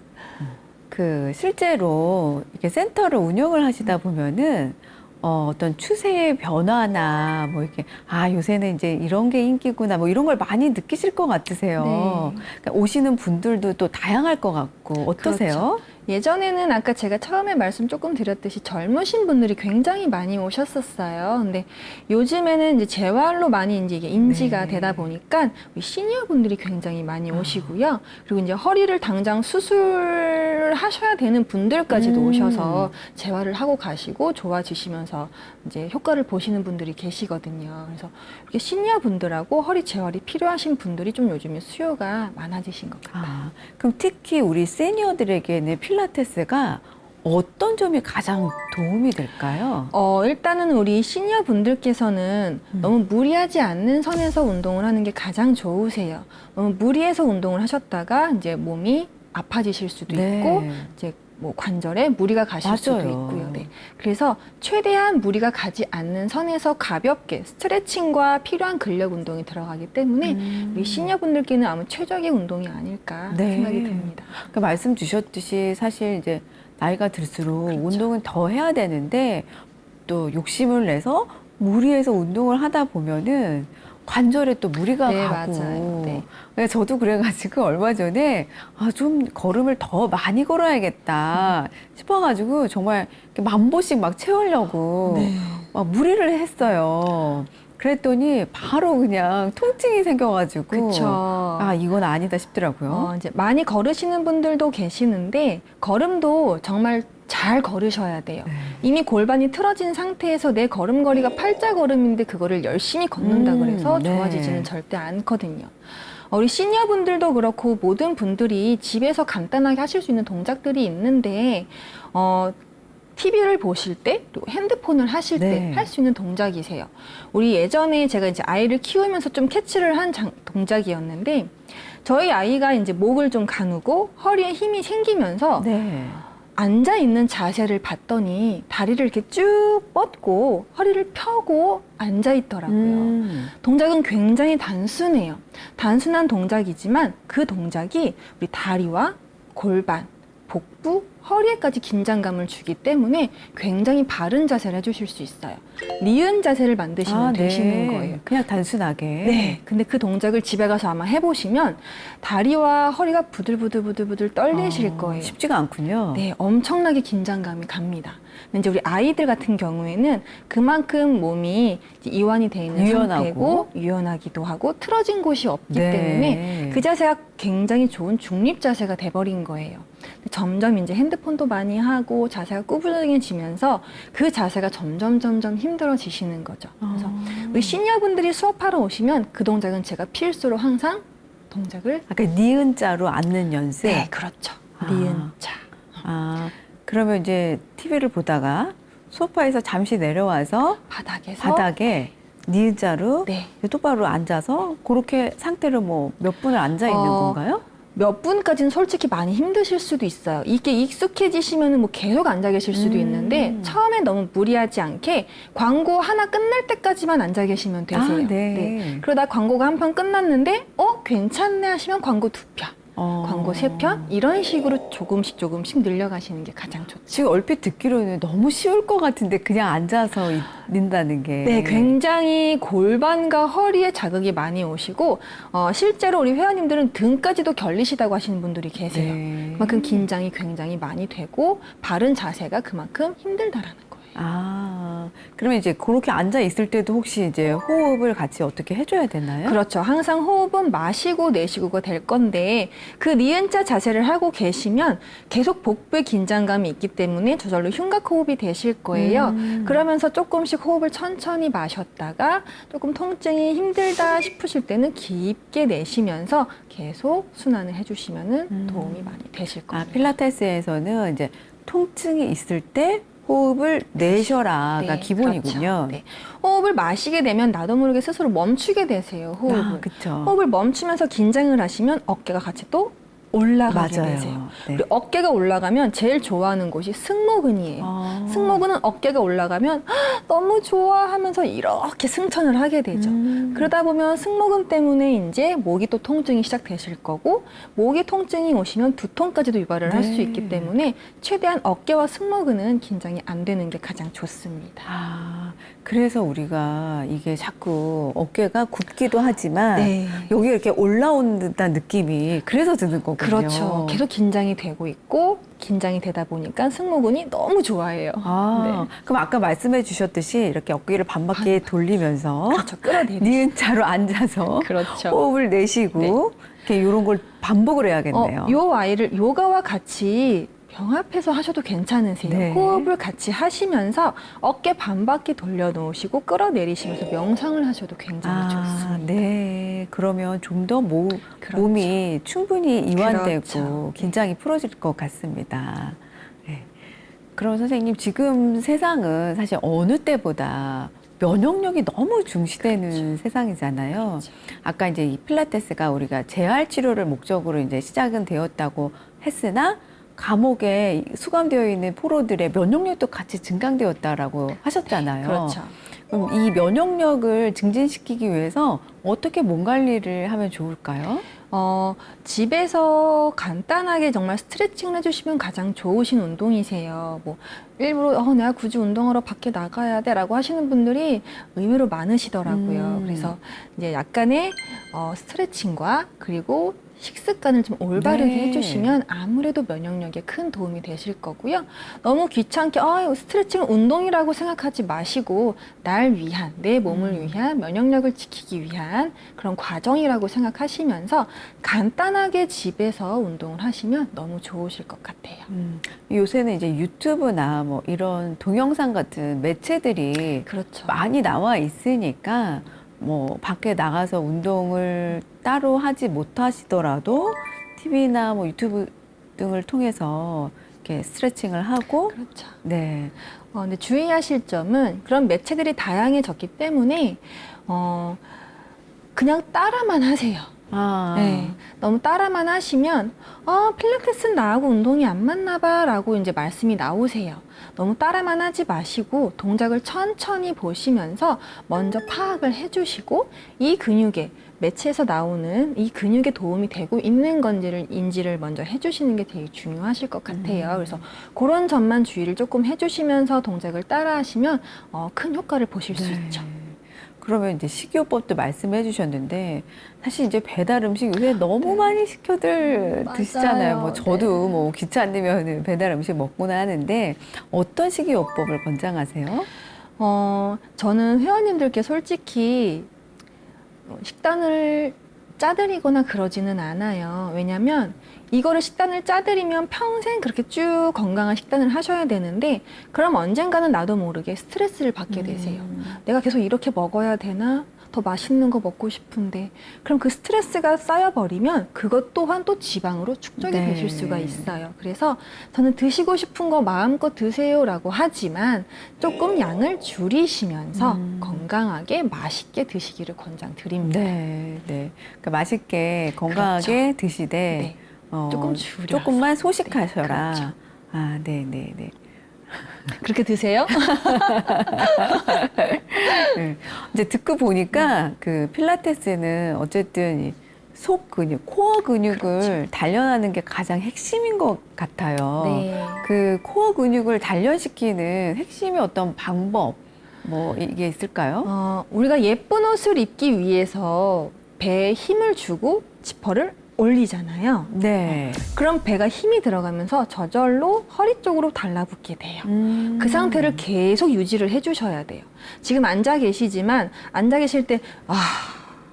Speaker 1: 그 실제로 이렇게 센터를 운영을 하시다 보면은 어떤 추세의 변화나 뭐 이렇게 요새는 이제 이런 게 인기구나 뭐 이런 걸 많이 느끼실 것 같으세요.
Speaker 2: 네.
Speaker 1: 그러니까 오시는 분들도 또 다양할 것 같고 어떠세요?
Speaker 2: 그렇죠. 예전에는 아까 제가 처음에 말씀 조금 드렸듯이 젊으신 분들이 굉장히 많이 오셨었어요. 근데 요즘에는 이제 재활로 많이 이제 이게 인지가
Speaker 1: 네.
Speaker 2: 되다 보니까 우리 시니어 분들이 굉장히 많이 오시고요. 그리고 이제 허리를 당장 수술을 하셔야 되는 분들까지도 오셔서 재활을 하고 가시고 좋아지시면서 이제 효과를 보시는 분들이 계시거든요. 그래서 이렇게 시니어 분들하고 허리 재활이 필요하신 분들이 좀 요즘에 수요가 많아지신 것 같아요.
Speaker 1: 그럼 특히 우리 세니어들에게는 필라테스가 어떤 점이 가장 도움이 될까요?
Speaker 2: 일단은 우리 시니어 분들께서는 너무 무리하지 않는 선에서 운동을 하는 게 가장 좋으세요. 너무 무리해서 운동을 하셨다가 이제 몸이 아파지실 수도
Speaker 1: 네.
Speaker 2: 있고 이제 뭐 관절에 무리가 가실 수도
Speaker 1: 맞아요.
Speaker 2: 있고요. 네. 그래서 최대한 무리가 가지 않는 선에서 가볍게 스트레칭과 필요한 근력 운동이 들어가기 때문에 우리 시니어분들께는 아마 최적의 운동이 아닐까
Speaker 1: 네.
Speaker 2: 생각이 듭니다.
Speaker 1: 그 말씀 주셨듯이 사실 이제 나이가 들수록
Speaker 2: 그렇죠.
Speaker 1: 운동은 더 해야 되는데 또 욕심을 내서 무리해서 운동을 하다 보면은 관절에 또 무리가
Speaker 2: 네,
Speaker 1: 가고.
Speaker 2: 맞아요. 네.
Speaker 1: 그래서 저도 그래가지고 얼마 전에 좀 걸음을 더 많이 걸어야겠다 싶어가지고 정말 이렇게 1000보씩 막 채우려고
Speaker 2: 네.
Speaker 1: 막 무리를 했어요. 그랬더니 바로 그냥 통증이 생겨가지고
Speaker 2: 그쵸.
Speaker 1: 이건 아니다 싶더라고요.
Speaker 2: 이제 많이 걸으시는 분들도 계시는데 걸음도 정말 잘 걸으셔야 돼요.
Speaker 1: 네.
Speaker 2: 이미 골반이 틀어진 상태에서 내 걸음걸이가 팔자 걸음인데 그거를 열심히 걷는다 그래서
Speaker 1: 네.
Speaker 2: 좋아지지는 절대 않거든요. 우리 시니어분들도 그렇고 모든 분들이 집에서 간단하게 하실 수 있는 동작들이 있는데 TV를 보실 때, 또 핸드폰을 하실
Speaker 1: 네.
Speaker 2: 때 할 수 있는 동작이세요. 우리 예전에 제가 이제 아이를 키우면서 좀 캐치를 한 동작이었는데, 저희 아이가 이제 목을 좀 가누고 허리에 힘이 생기면서
Speaker 1: 네.
Speaker 2: 앉아 있는 자세를 봤더니 다리를 이렇게 쭉 뻗고 허리를 펴고 앉아 있더라고요. 동작은 굉장히 단순해요. 단순한 동작이지만 그 동작이 우리 다리와 골반, 복부, 허리에까지 긴장감을 주기 때문에 굉장히 바른 자세를 해주실 수 있어요. 니은 자세를 만드시면 되시는 거예요.
Speaker 1: 그냥 단순하게.
Speaker 2: 네. 근데 그 동작을 집에 가서 아마 해보시면 다리와 허리가 부들부들 떨리실 거예요.
Speaker 1: 쉽지가 않군요.
Speaker 2: 네, 엄청나게 긴장감이 갑니다. 근데 이제 우리 아이들 같은 경우에는 그만큼 몸이 이제 이완이 돼 있는
Speaker 1: 유연하고.
Speaker 2: 상태고 유연하기도 하고 틀어진 곳이 없기
Speaker 1: 네.
Speaker 2: 때문에 그 자세가 굉장히 좋은 중립 자세가 돼버린 거예요. 근데 점점 이제 핸드폰도 많이 하고 자세가 구부러지면서 그 자세가 점점 힘들어지시는 거죠. 그래서 우리 시니어분들이 수업하러 오시면 그 동작은 제가 필수로 항상 동작을
Speaker 1: 아까 니은자로 앉는 연습.
Speaker 2: 네, 그렇죠. 니은자.
Speaker 1: 그러면 이제 TV를 보다가 소파에서 잠시 내려와서
Speaker 2: 바닥에서
Speaker 1: 바닥에 니은자로
Speaker 2: 네.
Speaker 1: 똑바로 앉아서 그렇게 상태로 뭐 몇 분을 앉아 있는 건가요?
Speaker 2: 몇 분까지는 솔직히 많이 힘드실 수도 있어요. 이게 익숙해지시면 뭐 계속 앉아 계실 수도 있는데 처음에 너무 무리하지 않게 광고 하나 끝날 때까지만 앉아 계시면 되세요.
Speaker 1: 네.
Speaker 2: 그러다 광고가 한 편 끝났는데 괜찮네 하시면 광고 2편. 광고 3편 이런 식으로 조금씩 늘려가시는 게 가장 좋죠.
Speaker 1: 지금 얼핏 듣기로는 너무 쉬울 것 같은데 그냥 앉아서 있는다는 게.
Speaker 2: 네, 굉장히 골반과 허리에 자극이 많이 오시고 실제로 우리 회원님들은 등까지도 결리시다고 하시는 분들이 계세요.
Speaker 1: 네.
Speaker 2: 그만큼 긴장이 굉장히 많이 되고 바른 자세가 그만큼 힘들다라는 거예요.
Speaker 1: 그러면 이제 그렇게 앉아 있을 때도 혹시 이제 호흡을 같이 어떻게 해줘야 되나요?
Speaker 2: 그렇죠. 항상 호흡은 마시고 내쉬고가 될 건데 그 니은자 자세를 하고 계시면 계속 복부에 긴장감이 있기 때문에 저절로 흉곽 호흡이 되실 거예요. 그러면서 조금씩 호흡을 천천히 마셨다가 조금 통증이 힘들다 싶으실 때는 깊게 내쉬면서 계속 순환을 해주시면 도움이 많이 되실 겁니다.
Speaker 1: 필라테스에서는 이제 통증이 있을 때 호흡을 내셔라가
Speaker 2: 네,
Speaker 1: 기본이군요.
Speaker 2: 그렇죠. 네. 호흡을 마시게 되면 나도 모르게 스스로 멈추게 되세요. 호흡을.
Speaker 1: 그렇죠.
Speaker 2: 호흡을 멈추면서 긴장을 하시면 어깨가 같이 또 올라가게
Speaker 1: 맞아요.
Speaker 2: 되세요.
Speaker 1: 네.
Speaker 2: 그리고 어깨가 올라가면 제일 좋아하는 곳이 승모근이에요. 승모근은 어깨가 올라가면 너무 좋아 하면서 이렇게 승천을 하게 되죠. 그러다 보면 승모근 때문에 이제 목이 또 통증이 시작되실 거고 목이 통증이 오시면 두통까지도 유발을 할 수 있기 때문에 최대한 어깨와 승모근은 긴장이 안 되는 게 가장 좋습니다.
Speaker 1: 그래서 우리가 이게 자꾸 어깨가 굽기도 하지만
Speaker 2: 네.
Speaker 1: 여기 이렇게 올라온다는 느낌이 그래서 드는 거군요.
Speaker 2: 그렇죠. 계속 긴장이 되고 있고 긴장이 되다 보니까 승모근이 너무 좋아해요. 네.
Speaker 1: 그럼 아까 말씀해 주셨듯이 이렇게 어깨를 반바퀴 돌리면서
Speaker 2: 그렇죠. 끌어내리죠.
Speaker 1: 니은자로 앉아서
Speaker 2: 그렇죠.
Speaker 1: 호흡을 내쉬고 이렇게 이런 걸 반복을 해야겠네요.
Speaker 2: 요 아이를 요가와 같이 병합해서 하셔도 괜찮으세요.
Speaker 1: 네.
Speaker 2: 호흡을 같이 하시면서 어깨 반바퀴 돌려놓으시고 끌어내리시면서 명상을 하셔도 굉장히 좋습니다.
Speaker 1: 네. 그러면 좀 더
Speaker 2: 그렇죠.
Speaker 1: 몸이 충분히 이완되고
Speaker 2: 그렇죠.
Speaker 1: 긴장이 풀어질 것 같습니다. 네. 그럼 선생님, 지금 세상은 사실 어느 때보다 면역력이 너무 중시되는 세상이잖아요.
Speaker 2: 그렇죠.
Speaker 1: 아까 이제 이 필라테스가 우리가 재활 치료를 목적으로 이제 시작은 되었다고 했으나 감옥에 수감되어 있는 포로들의 면역력도 같이 증강되었다라고 하셨잖아요.
Speaker 2: 그렇죠.
Speaker 1: 그럼 이 면역력을 증진시키기 위해서 어떻게 몸 관리를 하면 좋을까요?
Speaker 2: 집에서 간단하게 정말 스트레칭을 해주시면 가장 좋으신 운동이세요. 뭐, 일부러, 내가 굳이 운동하러 밖에 나가야 돼 라고 하시는 분들이 의외로 많으시더라고요. 그래서 이제 약간의 스트레칭과 그리고 식습관을 좀 올바르게
Speaker 1: 네.
Speaker 2: 해주시면 아무래도 면역력에 큰 도움이 되실 거고요. 너무 귀찮게 스트레칭은 운동이라고 생각하지 마시고 날 위한, 내 몸을 위한 면역력을 지키기 위한 그런 과정이라고 생각하시면서 간단하게 집에서 운동을 하시면 너무 좋으실 것 같아요.
Speaker 1: 요새는 이제 유튜브나 뭐 이런 동영상 같은 매체들이
Speaker 2: 그렇죠.
Speaker 1: 많이 나와 있으니까 뭐 밖에 나가서 운동을 따로 하지 못하시더라도 TV나 뭐 유튜브 등을 통해서 이렇게 스트레칭을 하고
Speaker 2: 그렇죠.
Speaker 1: 네.
Speaker 2: 근데 주의하실 점은 그런 매체들이 다양해졌기 때문에 그냥 따라만 하세요. 네, 너무 따라만 하시면 필라테스는 나하고 운동이 안 맞나 봐라고 이제 말씀이 나오세요. 너무 따라만 하지 마시고 동작을 천천히 보시면서 먼저 파악을 해주시고 이 근육에 매체에서 나오는 이 근육에 도움이 되고 있는 건지를 인지를 먼저 해주시는 게 되게 중요하실 것 같아요. 그래서 그런 점만 주의를 조금 해주시면서 동작을 따라하시면 큰 효과를 보실 수 있죠.
Speaker 1: 그러면 이제 식이요법도 말씀해 주셨는데 사실 이제 배달 음식 요새 너무 많이 시켜들
Speaker 2: 맞아요.
Speaker 1: 드시잖아요. 뭐 저도 뭐 귀찮으면 배달 음식 먹고나 하는데 어떤 식이요법을 권장하세요?
Speaker 2: 저는 회원님들께 솔직히 식단을 짜드리거나 그러지는 않아요. 왜냐면 이거를 식단을 짜드리면 평생 그렇게 쭉 건강한 식단을 하셔야 되는데 그럼 언젠가는 나도 모르게 스트레스를 받게 되세요. 내가 계속 이렇게 먹어야 되나? 더 맛있는 거 먹고 싶은데 그럼 그 스트레스가 쌓여버리면 그것 또한 또 지방으로 축적이
Speaker 1: 네.
Speaker 2: 되실 수가 있어요. 그래서 저는 드시고 싶은 거 마음껏 드세요라고 하지만 조금 양을 줄이시면서 건강하게 맛있게 드시기를 권장드립니다.
Speaker 1: 네, 네. 그러니까 맛있게 건강하게 드시되
Speaker 2: 네. 조금 줄여서.
Speaker 1: 조금만 소식하셔라.
Speaker 2: 네, 그렇죠.
Speaker 1: 아, 네, 네, 네.
Speaker 2: 그렇게 드세요?
Speaker 1: 네. 이제 듣고 보니까 그 필라테스는 어쨌든 이 속 근육, 코어 근육을 단련하는 게 가장 핵심인 것 같아요.
Speaker 2: 네.
Speaker 1: 그 코어 근육을 단련시키는 핵심의 어떤 방법, 뭐 이게 있을까요?
Speaker 2: 우리가 예쁜 옷을 입기 위해서 배에 힘을 주고 지퍼를 올리잖아요.
Speaker 1: 네.
Speaker 2: 그럼 배가 힘이 들어가면서 저절로 허리 쪽으로 달라붙게 돼요. 그 상태를 계속 유지를 해주셔야 돼요. 지금 앉아 계시지만 앉아 계실 때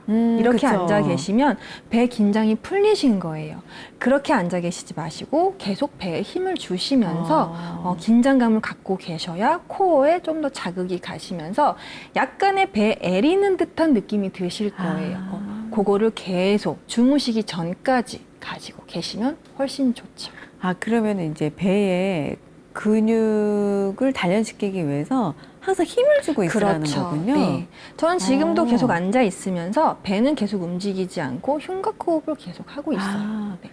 Speaker 2: 이렇게
Speaker 1: 그쵸.
Speaker 2: 앉아 계시면 배 긴장이 풀리신 거예요. 그렇게 앉아 계시지 마시고 계속 배에 힘을 주시면서 긴장감을 갖고 계셔야 코어에 좀 더 자극이 가시면서 약간의 배에 애리는 듯한 느낌이 드실 거예요. 그거를 계속 주무시기 전까지 가지고 계시면 훨씬 좋죠.
Speaker 1: 그러면 이제 배에 근육을 단련시키기 위해서 항상 힘을 주고 있으라는 거군요.
Speaker 2: 네. 저는 지금도
Speaker 1: 어.
Speaker 2: 계속 앉아 있으면서 배는 계속 움직이지 않고 흉곽 호흡을 계속 하고 있어요. 네.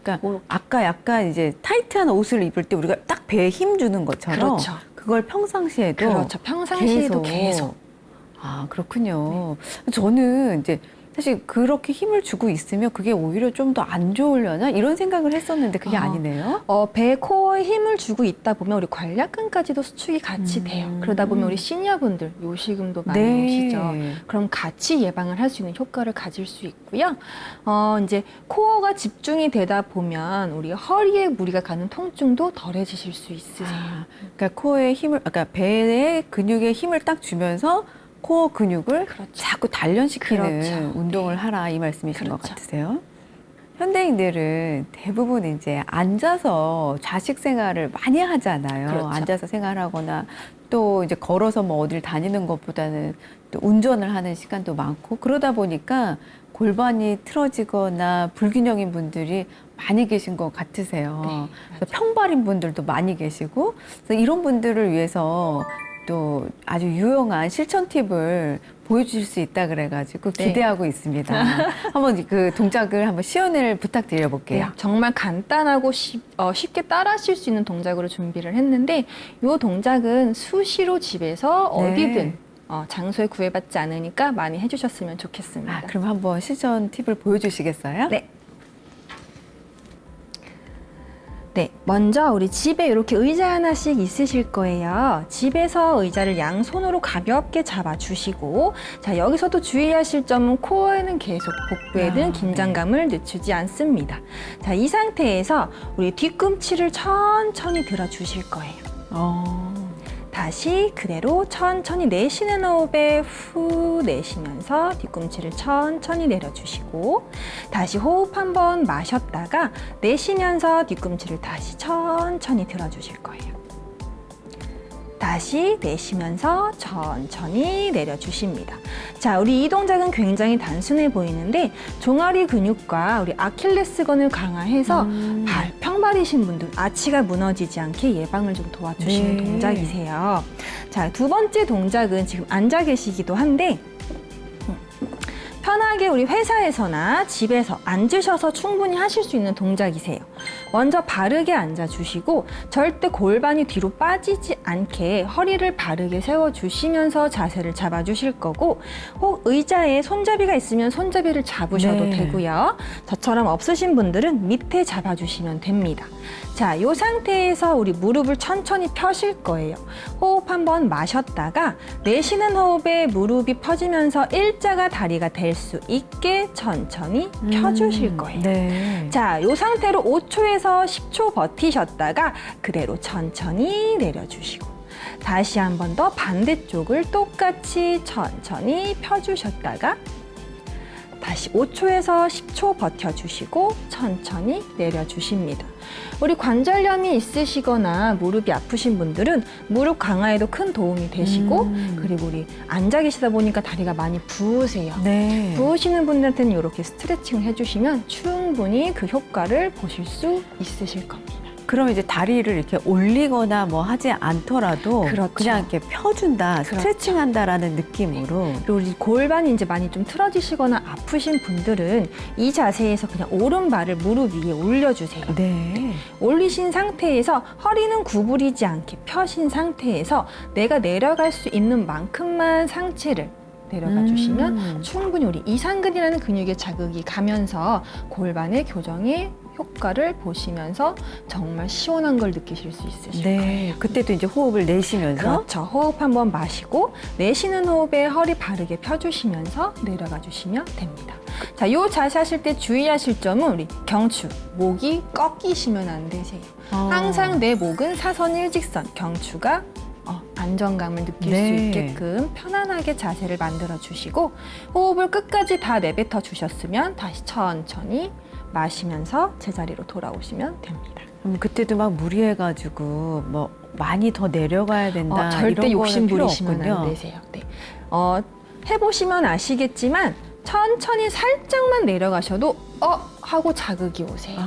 Speaker 1: 그러니까 아까 약간 이제 타이트한 옷을 입을 때 우리가 딱 배에 힘 주는 것처럼
Speaker 2: 그렇죠.
Speaker 1: 그걸 평상시에도
Speaker 2: 그렇죠. 평상시에도 계속.
Speaker 1: 그렇군요. 저는 이제 사실 그렇게 힘을 주고 있으면 그게 오히려 좀 더 안 좋으려나 이런 생각을 했었는데 그게 아니네요.
Speaker 2: 배 코어에 힘을 주고 있다 보면 우리 관략근까지도 수축이 같이 돼요. 그러다 보면 우리 시니어분들 요실금도 많이 오시죠. 그럼 같이 예방을 할 수 있는 효과를 가질 수 있고요. 이제 코어가 집중이 되다 보면 우리 허리에 무리가 가는 통증도 덜해지실 수 있으세요.
Speaker 1: 그러니까 코어에 힘을, 그러니까 배에 근육에 힘을 딱 주면서 코어 근육을
Speaker 2: 그렇죠.
Speaker 1: 자꾸 단련시키는
Speaker 2: 그렇죠.
Speaker 1: 운동을
Speaker 2: 네.
Speaker 1: 하라 이 말씀이신 것
Speaker 2: 그렇죠.
Speaker 1: 같으세요? 현대인들은 대부분 이제 앉아서 자식 생활을 많이 하잖아요.
Speaker 2: 그렇죠.
Speaker 1: 앉아서 생활하거나 또 이제 걸어서 뭐 어딜 다니는 것보다는 또 운전을 하는 시간도 많고 그러다 보니까 골반이 틀어지거나 불균형인 분들이 많이 계신 것 같으세요.
Speaker 2: 네,
Speaker 1: 그래서 평발인 분들도 많이 계시고 그래서 이런 분들을 위해서 또 아주 유용한 실천 팁을 보여주실 수 있다 그래가지고
Speaker 2: 네.
Speaker 1: 기대하고 있습니다. 한번 그 동작을 한번 시연을 부탁드려 볼게요.
Speaker 2: 정말 간단하고 쉽게 따라하실 수 있는 동작으로 준비를 했는데 이 동작은 수시로 집에서
Speaker 1: 네.
Speaker 2: 어디든 장소에 구애받지 않으니까 많이 해주셨으면 좋겠습니다.
Speaker 1: 아, 그럼 한번 실천 팁을 보여주시겠어요?
Speaker 2: 네. 네, 먼저 우리 집에 이렇게 의자 하나씩 있으실 거예요. 집에서 의자를 양손으로 가볍게 잡아주시고, 자, 여기서도 주의하실 점은 코어에는 계속, 복부에는 긴장감을 늦추지 않습니다. 자, 이 상태에서 우리 뒤꿈치를 천천히 들어주실 거예요. 다시 그대로 천천히 내쉬는 호흡에 후 내쉬면서 뒤꿈치를 천천히 내려주시고 다시 호흡 한번 마셨다가 내쉬면서 뒤꿈치를 다시 천천히 들어주실 거예요. 다시 내쉬면서 천천히 내려주십니다. 자, 우리 이 동작은 굉장히 단순해 보이는데 종아리 근육과 우리 아킬레스건을 강화해서 발 평발이신 분들 아치가 무너지지 않게 예방을 좀 도와주시는
Speaker 1: 네.
Speaker 2: 동작이세요. 자, 두 번째 동작은 지금 앉아 계시기도 한데 편하게 우리 회사에서나 집에서 앉으셔서 충분히 하실 수 있는 동작이세요. 먼저 바르게 앉아주시고 절대 골반이 뒤로 빠지지 않게 허리를 바르게 세워주시면서 자세를 잡아주실 거고 혹 의자에 손잡이가 있으면 손잡이를 잡으셔도
Speaker 1: 네.
Speaker 2: 되고요. 저처럼 없으신 분들은 밑에 잡아주시면 됩니다. 자, 이 상태에서 우리 무릎을 천천히 펴실 거예요. 호흡 한번 마셨다가 내쉬는 호흡에 무릎이 펴지면서 일자가 다리가 될 수 있게 천천히 펴주실 거예요.
Speaker 1: 네.
Speaker 2: 자, 이 상태로 5초에서 10초 버티셨다가 그대로 천천히 내려주시고 다시 한 번 더 반대쪽을 똑같이 천천히 펴주셨다가 다시 5초에서 10초 버텨주시고 천천히 내려주십니다. 우리 관절염이 있으시거나 무릎이 아프신 분들은 무릎 강화에도 큰 도움이 되시고 그리고 우리 앉아 계시다 보니까 다리가 많이 부으세요.
Speaker 1: 네.
Speaker 2: 부으시는 분들한테는 이렇게 스트레칭을 해주시면 충분히 그 효과를 보실 수 있으실 겁니다.
Speaker 1: 그럼 이제 다리를 이렇게 올리거나 뭐 하지 않더라도
Speaker 2: 그렇죠.
Speaker 1: 그냥 이렇게 펴준다,
Speaker 2: 그렇죠.
Speaker 1: 스트레칭한다라는 느낌으로.
Speaker 2: 그리고 우리 골반이 이제 많이 좀 틀어지시거나 아프신 분들은 이 자세에서 그냥 오른발을 무릎 위에 올려주세요.
Speaker 1: 네.
Speaker 2: 올리신 상태에서 허리는 구부리지 않게 펴신 상태에서 내가 내려갈 수 있는 만큼만 상체를 내려가 주시면 충분히 우리 이상근이라는 근육의 자극이 가면서 골반의 교정에 효과를 보시면서 정말 시원한 걸 느끼실 수 있으실 거예요.
Speaker 1: 네. 그때도 이제 호흡을 내쉬면서.
Speaker 2: 그렇죠. 호흡 한번 마시고 내쉬는 호흡에 허리 바르게 펴주시면서 내려가 주시면 됩니다. 자, 이 자세 하실 때 주의하실 점은 우리 경추, 목이 꺾이시면 안 되세요. 항상 내 목은 사선 일직선, 경추가 안정감을 느낄
Speaker 1: 네.
Speaker 2: 수 있게끔 편안하게 자세를 만들어 주시고 호흡을 끝까지 다 내뱉어 주셨으면 다시 천천히 마시면서 제자리로 돌아오시면 됩니다.
Speaker 1: 그때도 막 무리해가지고 뭐 많이 더 내려가야 된다.
Speaker 2: 절대
Speaker 1: 이런
Speaker 2: 욕심
Speaker 1: 거는 필요
Speaker 2: 부리시면
Speaker 1: 없군요.
Speaker 2: 안 되세요. 네. 해보시면 아시겠지만 천천히 살짝만 내려가셔도 하고 자극이 오세요.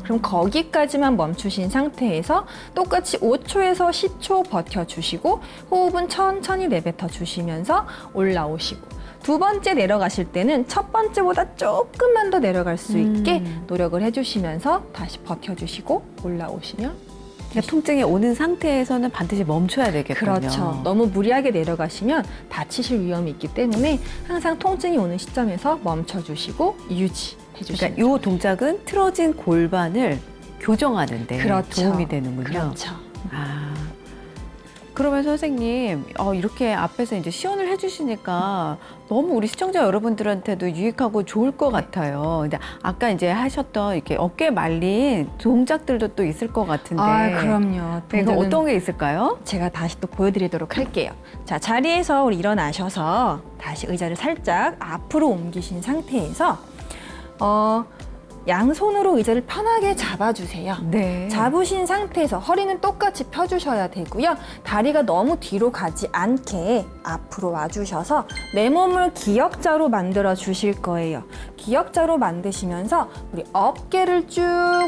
Speaker 2: 그럼 거기까지만 멈추신 상태에서 똑같이 5초에서 10초 버텨주시고 호흡은 천천히 내뱉어 주시면서 올라오시고 두 번째 내려가실 때는 첫 번째보다 조금만 더 내려갈 수 있게 노력을 해주시면서 다시 버텨주시고 올라오시면
Speaker 1: 그러니까 통증이 오는 상태에서는 반드시 멈춰야 되겠군요.
Speaker 2: 그렇죠. 너무 무리하게 내려가시면 다치실 위험이 있기 때문에 항상 통증이 오는 시점에서 멈춰주시고 유지해주시면
Speaker 1: 그러니까 이 동작은 틀어진 골반을 교정하는 데
Speaker 2: 그렇죠.
Speaker 1: 도움이 되는군요.
Speaker 2: 그렇죠.
Speaker 1: 그러면 선생님 이렇게 앞에서 이제 시연을 해주시니까 너무 우리 시청자 여러분들한테도 유익하고 좋을 것 같아요. 근데 아까 이제 하셨던 이렇게 어깨 말린 동작들도 또 있을 것 같은데.
Speaker 2: 그럼요.
Speaker 1: 이거 어떤 게 있을까요?
Speaker 2: 제가 다시 또 보여드리도록 할게요. 자, 자리에서 우리 일어나셔서 다시 의자를 살짝 앞으로 옮기신 상태에서 양손으로 의자를 편하게 잡아주세요.
Speaker 1: 네.
Speaker 2: 잡으신 상태에서 허리는 똑같이 펴주셔야 되고요. 다리가 너무 뒤로 가지 않게 앞으로 와주셔서 내 몸을 기역자로 만들어 주실 거예요. 기역자로 만드시면서 우리 어깨를 쭉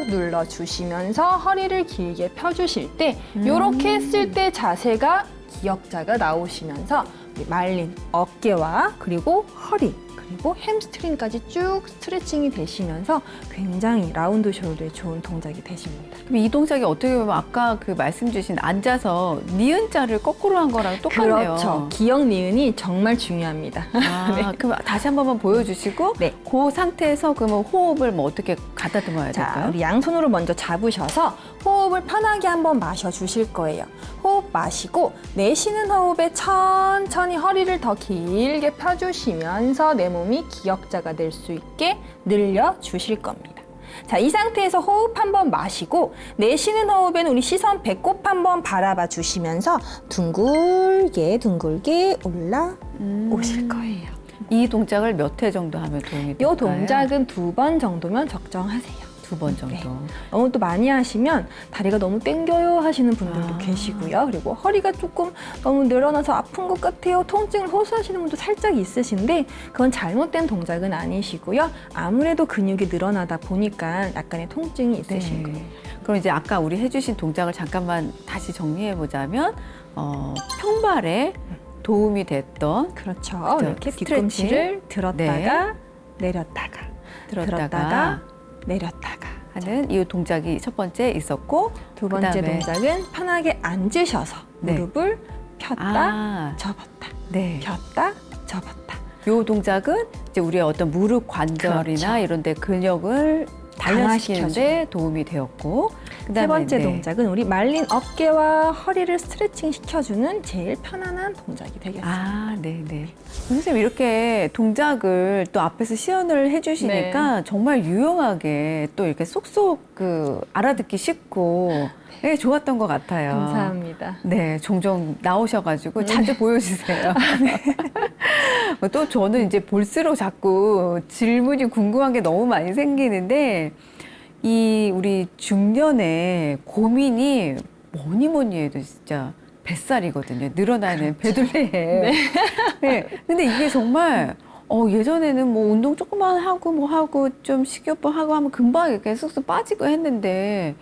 Speaker 2: 눌러주시면서 허리를 길게 펴주실 때 이렇게 했을 때 자세가 기역자가 나오시면서 말린 어깨와 그리고 허리 그리고 햄스트링까지 쭉 스트레칭이 되시면서 굉장히 라운드 숄더에 좋은 동작이 되십니다.
Speaker 1: 그럼 이 동작이 어떻게 보면 아까 그 말씀 주신 앉아서 니은자를 거꾸로 한 거랑 똑같네요.
Speaker 2: 그렇죠. 기역 니은이 정말 중요합니다.
Speaker 1: 아, 그럼 다시 한 번만 보여주시고
Speaker 2: 네.
Speaker 1: 그 상태에서 그러면 호흡을 뭐 어떻게 가다듬어야
Speaker 2: 자,
Speaker 1: 될까요?
Speaker 2: 우리 양손으로 먼저 잡으셔서 호흡을 편하게 한번 마셔 주실 거예요. 호흡 마시고 내쉬는 호흡에 천천히 허리를 더 길게 펴주시면서 내 몸이 기역자가 될 수 있게 늘려 주실 겁니다. 자, 이 상태에서 호흡 한번 마시고 내쉬는 호흡에는 우리 시선 배꼽 한번 바라봐 주시면서 둥글게 올라오실 거예요.
Speaker 1: 이 동작을 몇 회 정도 하면 도움이 될까요?
Speaker 2: 이 동작은 2번 정도면 적정하세요.
Speaker 1: 2번 정도.
Speaker 2: 네. 너무 또 많이 하시면 다리가 너무 땡겨요 하시는 분들도 계시고요. 그리고 허리가 조금 너무 늘어나서 아픈 것 같아요. 통증을 호소하시는 분도 살짝 있으신데 그건 잘못된 동작은 아니시고요. 아무래도 근육이 늘어나다 보니까 약간의 통증이 있으신 거예요.
Speaker 1: 그럼 이제 아까 우리 해주신 동작을 잠깐만 다시 정리해 보자면 평발에 도움이 됐던
Speaker 2: 그렇죠.
Speaker 1: 그죠?
Speaker 2: 이렇게
Speaker 1: 스트레칭.
Speaker 2: 뒤꿈치를 들었다가 내렸다가
Speaker 1: 들었다가
Speaker 2: 내렸다가
Speaker 1: 하는 이 동작이 첫 번째 있었고
Speaker 2: 두 번째
Speaker 1: 그다음에
Speaker 2: 동작은 편하게 앉으셔서
Speaker 1: 네.
Speaker 2: 무릎을 폈다
Speaker 1: 아,
Speaker 2: 접었다
Speaker 1: 네.
Speaker 2: 폈다 접었다.
Speaker 1: 요 동작은 이제 우리의 어떤 무릎 관절이나
Speaker 2: 그렇죠.
Speaker 1: 이런 데 근력을 단련시키는데 도움이 되었고 그다음에
Speaker 2: 세 번째
Speaker 1: 네.
Speaker 2: 동작은 우리 말린 어깨와 허리를 스트레칭 시켜주는 제일 편안한 동작이 되겠습니다.
Speaker 1: 아, 네네. 선생님 이렇게 동작을 또 앞에서 시연을 해주시니까 정말 유용하게 또 이렇게 쏙쏙 알아듣기 쉽고 되게 좋았던 것 같아요.
Speaker 2: 감사합니다.
Speaker 1: 네, 종종 나오셔가지고 자주 보여주세요. 또 저는 이제 볼수록 자꾸 질문이 궁금한 게 너무 많이 생기는데 이 우리 중년의 고민이 뭐니 해도 진짜 뱃살이거든요. 늘어나는 배둘레. 네. 근데 이게 정말 예전에는 뭐 운동 조금만 하고 뭐 하고 좀 식이요법 하고 하면 금방 이렇게 쑥쑥 빠지고 했는데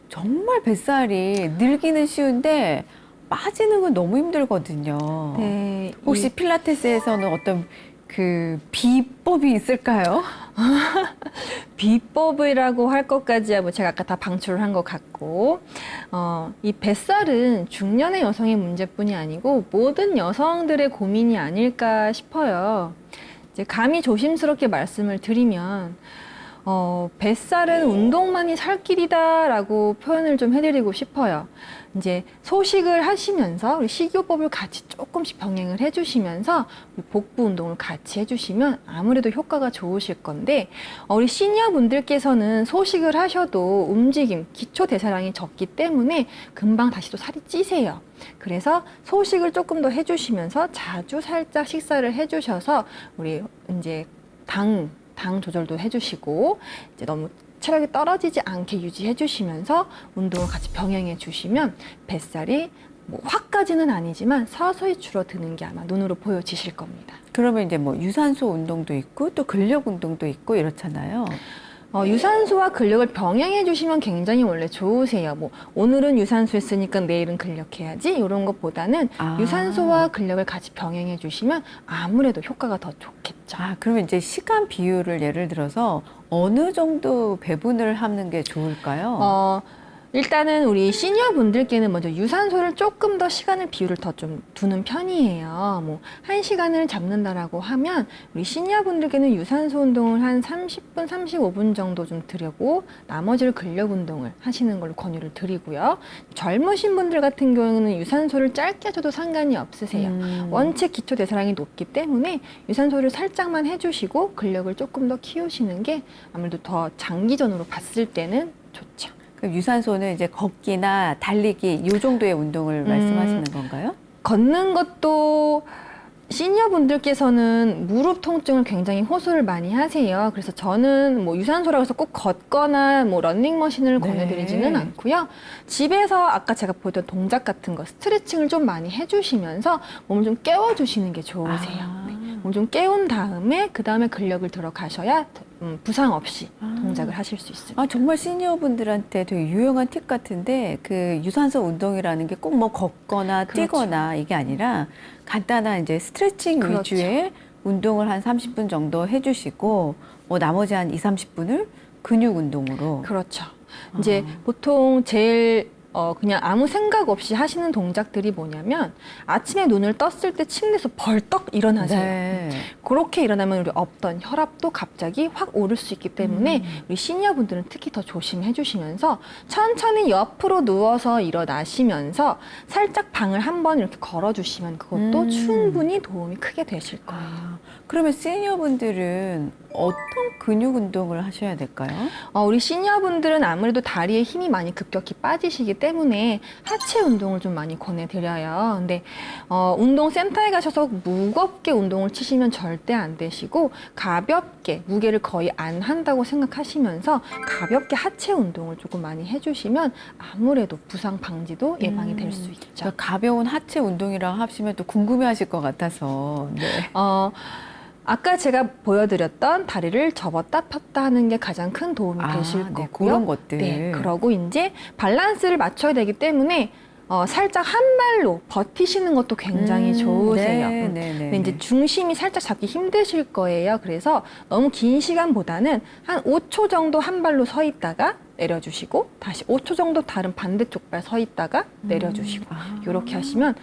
Speaker 1: 정말 뱃살이 늘기는 쉬운데 빠지는 건 너무 힘들거든요.
Speaker 2: 네,
Speaker 1: 혹시 필라테스에서는 어떤 비법이 있을까요?
Speaker 2: 비법이라고 할 것까지야 뭐 제가 아까 다 방출을 한 것 같고 이 뱃살은 중년의 여성의 문제뿐이 아니고 모든 여성들의 고민이 아닐까 싶어요. 이제 감히 조심스럽게 말씀을 드리면 뱃살은 운동만이 살 길이다라고 표현을 좀 해드리고 싶어요. 이제 소식을 하시면서 우리 식이요법을 같이 조금씩 병행을 해주시면서 우리 복부 운동을 같이 해주시면 아무래도 효과가 좋으실 건데 우리 시니어 분들께서는 소식을 하셔도 움직임, 기초 대사량이 적기 때문에 금방 다시 또 살이 찌세요. 그래서 소식을 조금 더 해주시면서 자주 살짝 식사를 해주셔서 우리 이제 당 조절도 해주시고 이제 너무 체력이 떨어지지 않게 유지해 주시면서 운동을 같이 병행해 주시면 뱃살이 뭐 확까지는 아니지만 서서히 줄어드는 게 아마 눈으로 보여지실 겁니다.
Speaker 1: 그러면 이제 뭐 유산소 운동도 있고 또 근력 운동도 있고 이렇잖아요.
Speaker 2: 유산소와 근력을 병행해 주시면 굉장히 원래 좋으세요. 뭐 오늘은 유산소 했으니까 내일은 근력 해야지 이런 것보다는 유산소와 근력을 같이 병행해 주시면 아무래도 효과가 더 좋겠죠.
Speaker 1: 그러면 이제 시간 비율을 예를 들어서 어느 정도 배분을 하는 게 좋을까요?
Speaker 2: 일단은 우리 시니어 분들께는 먼저 유산소를 조금 더 시간을 비율을 더 좀 두는 편이에요. 뭐 1시간을 잡는다라고 하면 우리 시니어 분들께는 유산소 운동을 한 30분, 35분 정도 좀 드리고 나머지를 근력 운동을 하시는 걸로 권유를 드리고요. 젊으신 분들 같은 경우는 유산소를 짧게 하셔도 상관이 없으세요. 원체 기초 대사량이 높기 때문에 유산소를 살짝만 해주시고 근력을 조금 더 키우시는 게 아무래도 더 장기전으로 봤을 때는 좋죠.
Speaker 1: 유산소는 이제 걷기나 달리기 요 정도의 운동을 말씀하시는 건가요?
Speaker 2: 걷는 것도 시니어 분들께서는 무릎 통증을 굉장히 호소를 많이 하세요. 그래서 저는 뭐 유산소라고 해서 꼭 걷거나 뭐 러닝머신을 권해드리지는 않고요. 집에서 아까 제가 보던 동작 같은 거 스트레칭을 좀 많이 해주시면서 몸을 좀 깨워주시는 게 좋으세요. 네. 좀 깨운 다음에 그 다음에 근력을 들어가셔야 부상 없이 동작을 하실 수 있습니다.
Speaker 1: 정말 시니어분들한테 되게 유용한 팁 같은데 그 유산소 운동이라는 게 꼭 뭐 걷거나
Speaker 2: 그렇죠.
Speaker 1: 뛰거나 이게 아니라 간단한 이제 스트레칭
Speaker 2: 그렇죠.
Speaker 1: 위주의 운동을 한 30분 정도 해주시고 뭐 나머지 한 2, 30분을 근육 운동으로.
Speaker 2: 그렇죠. 이제 보통 제일 그냥 아무 생각 없이 하시는 동작들이 뭐냐면 아침에 눈을 떴을 때 침대에서 벌떡 일어나세요.
Speaker 1: 네.
Speaker 2: 그렇게 일어나면 우리 없던 혈압도 갑자기 확 오를 수 있기 때문에 우리 시니어분들은 특히 더 조심해 주시면서 천천히 옆으로 누워서 일어나시면서 살짝 방을 한번 이렇게 걸어주시면 그것도 충분히 도움이 크게 되실 거예요.
Speaker 1: 그러면 시니어분들은 어떤 근육 운동을 하셔야 될까요?
Speaker 2: 우리 시니어분들은 아무래도 다리에 힘이 많이 급격히 빠지시기 때문에 하체 운동을 좀 많이 권해드려요. 근데 운동센터에 가셔서 무겁게 운동을 치시면 절대 안 되시고 가볍게 무게를 거의 안 한다고 생각하시면서 가볍게 하체 운동을 조금 많이 해주시면 아무래도 부상 방지도 예방이 될 수 있죠.
Speaker 1: 그러니까 가벼운 하체 운동이라고 하시면 또 궁금해하실 것 같아서. 네.
Speaker 2: 아까 제가 보여드렸던 다리를 접었다 폈다 하는 게 가장 큰 도움이 되실
Speaker 1: 네,
Speaker 2: 거고요.
Speaker 1: 그런 것들.
Speaker 2: 네, 그러고 이제 밸런스를 맞춰야 되기 때문에 살짝 한 발로 버티시는 것도 굉장히 좋으세요. 근데 이제 중심이 살짝 잡기 힘드실 거예요. 그래서 너무 긴 시간보다는 한 5초 정도 한 발로 서 있다가 내려주시고 다시 5초 정도 다른 반대쪽 발 서 있다가 내려주시고 이렇게 하시면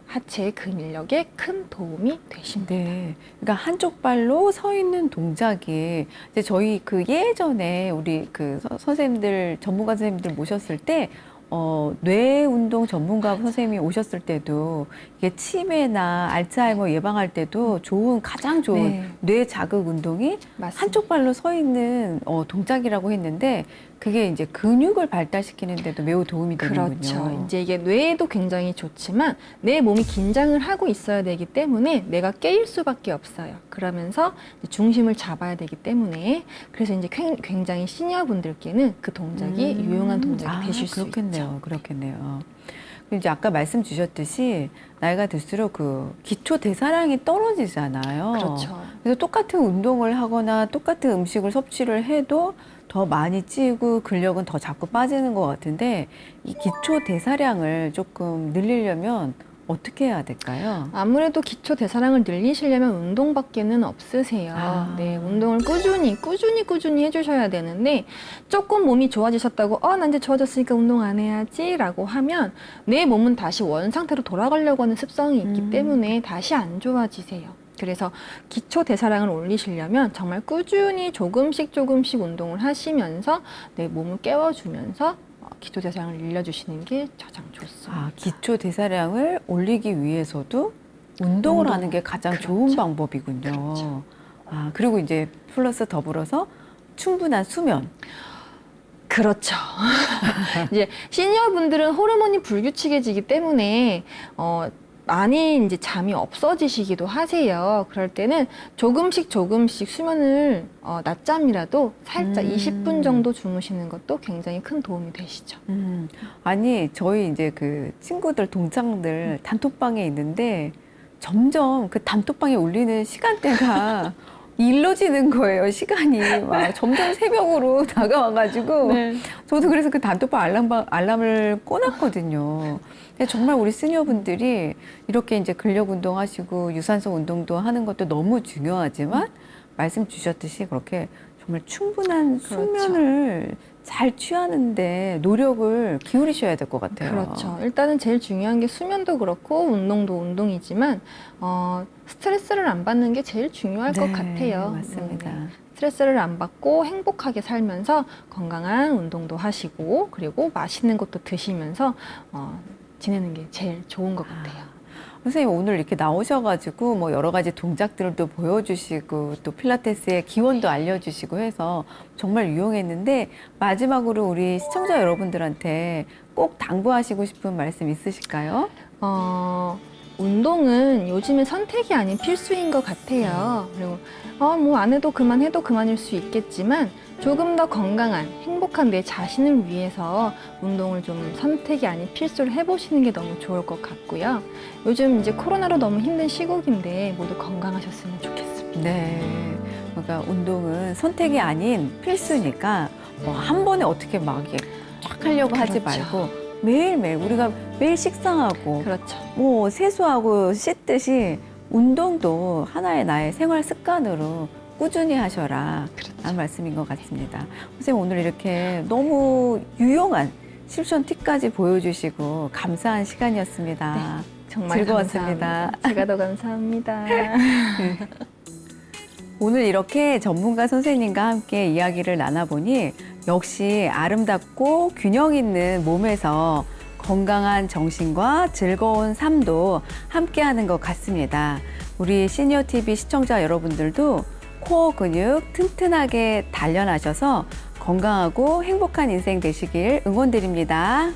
Speaker 2: 하체의 근력에 큰 도움이 되십니다.
Speaker 1: 네. 그러니까 한쪽 발로 서 있는 동작이 이제 저희 그 예전에 우리 그 선생님들, 전문가 선생님들 모셨을 때 뇌 운동 전문가 선생님이 오셨을 때도 이게 치매나 알츠하이머 예방할 때도 가장 좋은
Speaker 2: 네.
Speaker 1: 뇌 자극 운동이
Speaker 2: 맞습니다.
Speaker 1: 한쪽 발로 서 있는 동작이라고 했는데 그게 이제 근육을 발달시키는 데도 매우 도움이 되는군요.
Speaker 2: 그렇죠. 이제 이게 뇌에도 굉장히 좋지만 내 몸이 긴장을 하고 있어야 되기 때문에 뇌가 깨일 수밖에 없어요. 그러면서 중심을 잡아야 되기 때문에 그래서 이제 굉장히 시니어분들께는 그 동작이 유용한 동작이 되실 수 있죠.
Speaker 1: 그렇겠네요. 이제 아까 말씀 주셨듯이 나이가 들수록 그 기초 대사량이 떨어지잖아요.
Speaker 2: 그렇죠.
Speaker 1: 그래서 똑같은 운동을 하거나 똑같은 음식을 섭취를 해도 더 많이 찌고 근력은 더 자꾸 빠지는 것 같은데 이 기초 대사량을 조금 늘리려면 어떻게 해야 될까요?
Speaker 2: 아무래도 기초 대사량을 늘리시려면 운동밖에는 없으세요. 네, 운동을 꾸준히 해주셔야 되는데 조금 몸이 좋아지셨다고 난 이제 좋아졌으니까 운동 안 해야지 라고 하면 내 몸은 다시 원 상태로 돌아가려고 하는 습성이 있기 때문에 다시 안 좋아지세요. 그래서 기초 대사량을 올리시려면 정말 꾸준히 조금씩 운동을 하시면서 내 몸을 깨워주면서 기초 대사량을 늘려주시는 게 가장 좋습니다.
Speaker 1: 기초 대사량을 올리기 위해서도 운동을 하는 게 가장 좋은 방법이군요.
Speaker 2: 그렇죠.
Speaker 1: 그리고 이제 플러스 더불어서 충분한 수면.
Speaker 2: 그렇죠. 이제 시니어분들은 호르몬이 불규칙해지기 때문에 많이 이제 잠이 없어지시기도 하세요. 그럴 때는 조금씩 수면을 낮잠이라도 살짝 20분 정도 주무시는 것도 굉장히 큰 도움이 되시죠.
Speaker 1: 아니 저희 이제 그 친구들 동창들 단톡방에 있는데 점점 그 단톡방에 올리는 시간대가 일러지는 거예요. 시간이 막 점점 새벽으로 다가와가지고
Speaker 2: 네.
Speaker 1: 저도 그래서 그 단톡방 알람을 꺼놨거든요. 근데 정말 우리 시니어분들이 이렇게 이제 근력 운동하시고 유산소 운동도 하는 것도 너무 중요하지만 말씀 주셨듯이 그렇게 정말 충분한 수면을 잘 취하는데 노력을 기울이셔야 될 것 같아요.
Speaker 2: 그렇죠. 일단은 제일 중요한 게 수면도 그렇고 운동도 운동이지만 스트레스를 안 받는 게 제일 중요할 것 같아요.
Speaker 1: 맞습니다.
Speaker 2: 스트레스를 안 받고 행복하게 살면서 건강한 운동도 하시고 그리고 맛있는 것도 드시면서 지내는 게 제일 좋은 것 같아요.
Speaker 1: 선생님 오늘 이렇게 나오셔가지고 뭐 여러 가지 동작들도 보여주시고 또 필라테스의 기원도 알려주시고 해서 정말 유용했는데 마지막으로 우리 시청자 여러분들한테 꼭 당부하시고 싶은 말씀 있으실까요?
Speaker 2: 운동은 요즘에 선택이 아닌 필수인 것 같아요. 그리고 뭐 안 해도 그만일 수 있겠지만 조금 더 건강한, 행복한 내 자신을 위해서 운동을 좀 선택이 아닌 필수로 해보시는 게 너무 좋을 것 같고요. 요즘 이제 코로나로 너무 힘든 시국인데 모두 건강하셨으면 좋겠습니다.
Speaker 1: 네. 그러니까 운동은 선택이 아닌 필수니까 뭐 한 번에 어떻게 막 이렇게 쫙 하려고 하지
Speaker 2: 그렇죠.
Speaker 1: 말고 매일매일 우리가 매일 식사하고
Speaker 2: 그렇죠.
Speaker 1: 뭐 세수하고 씻듯이 운동도 하나의 나의 생활 습관으로 꾸준히 하셔라 라는 말씀인 것 같습니다. 선생님 오늘 이렇게 너무 유용한 실천 팁까지 보여주시고 감사한 시간이었습니다.
Speaker 2: 정말
Speaker 1: 즐거웠습니다.
Speaker 2: 감사합니다. 제가 더 감사합니다.
Speaker 1: 오늘 이렇게 전문가 선생님과 함께 이야기를 나눠보니 역시 아름답고 균형 있는 몸에서 건강한 정신과 즐거운 삶도 함께하는 것 같습니다. 우리 시니어 TV 시청자 여러분들도 코어 근육 튼튼하게 단련하셔서 건강하고 행복한 인생 되시길 응원드립니다.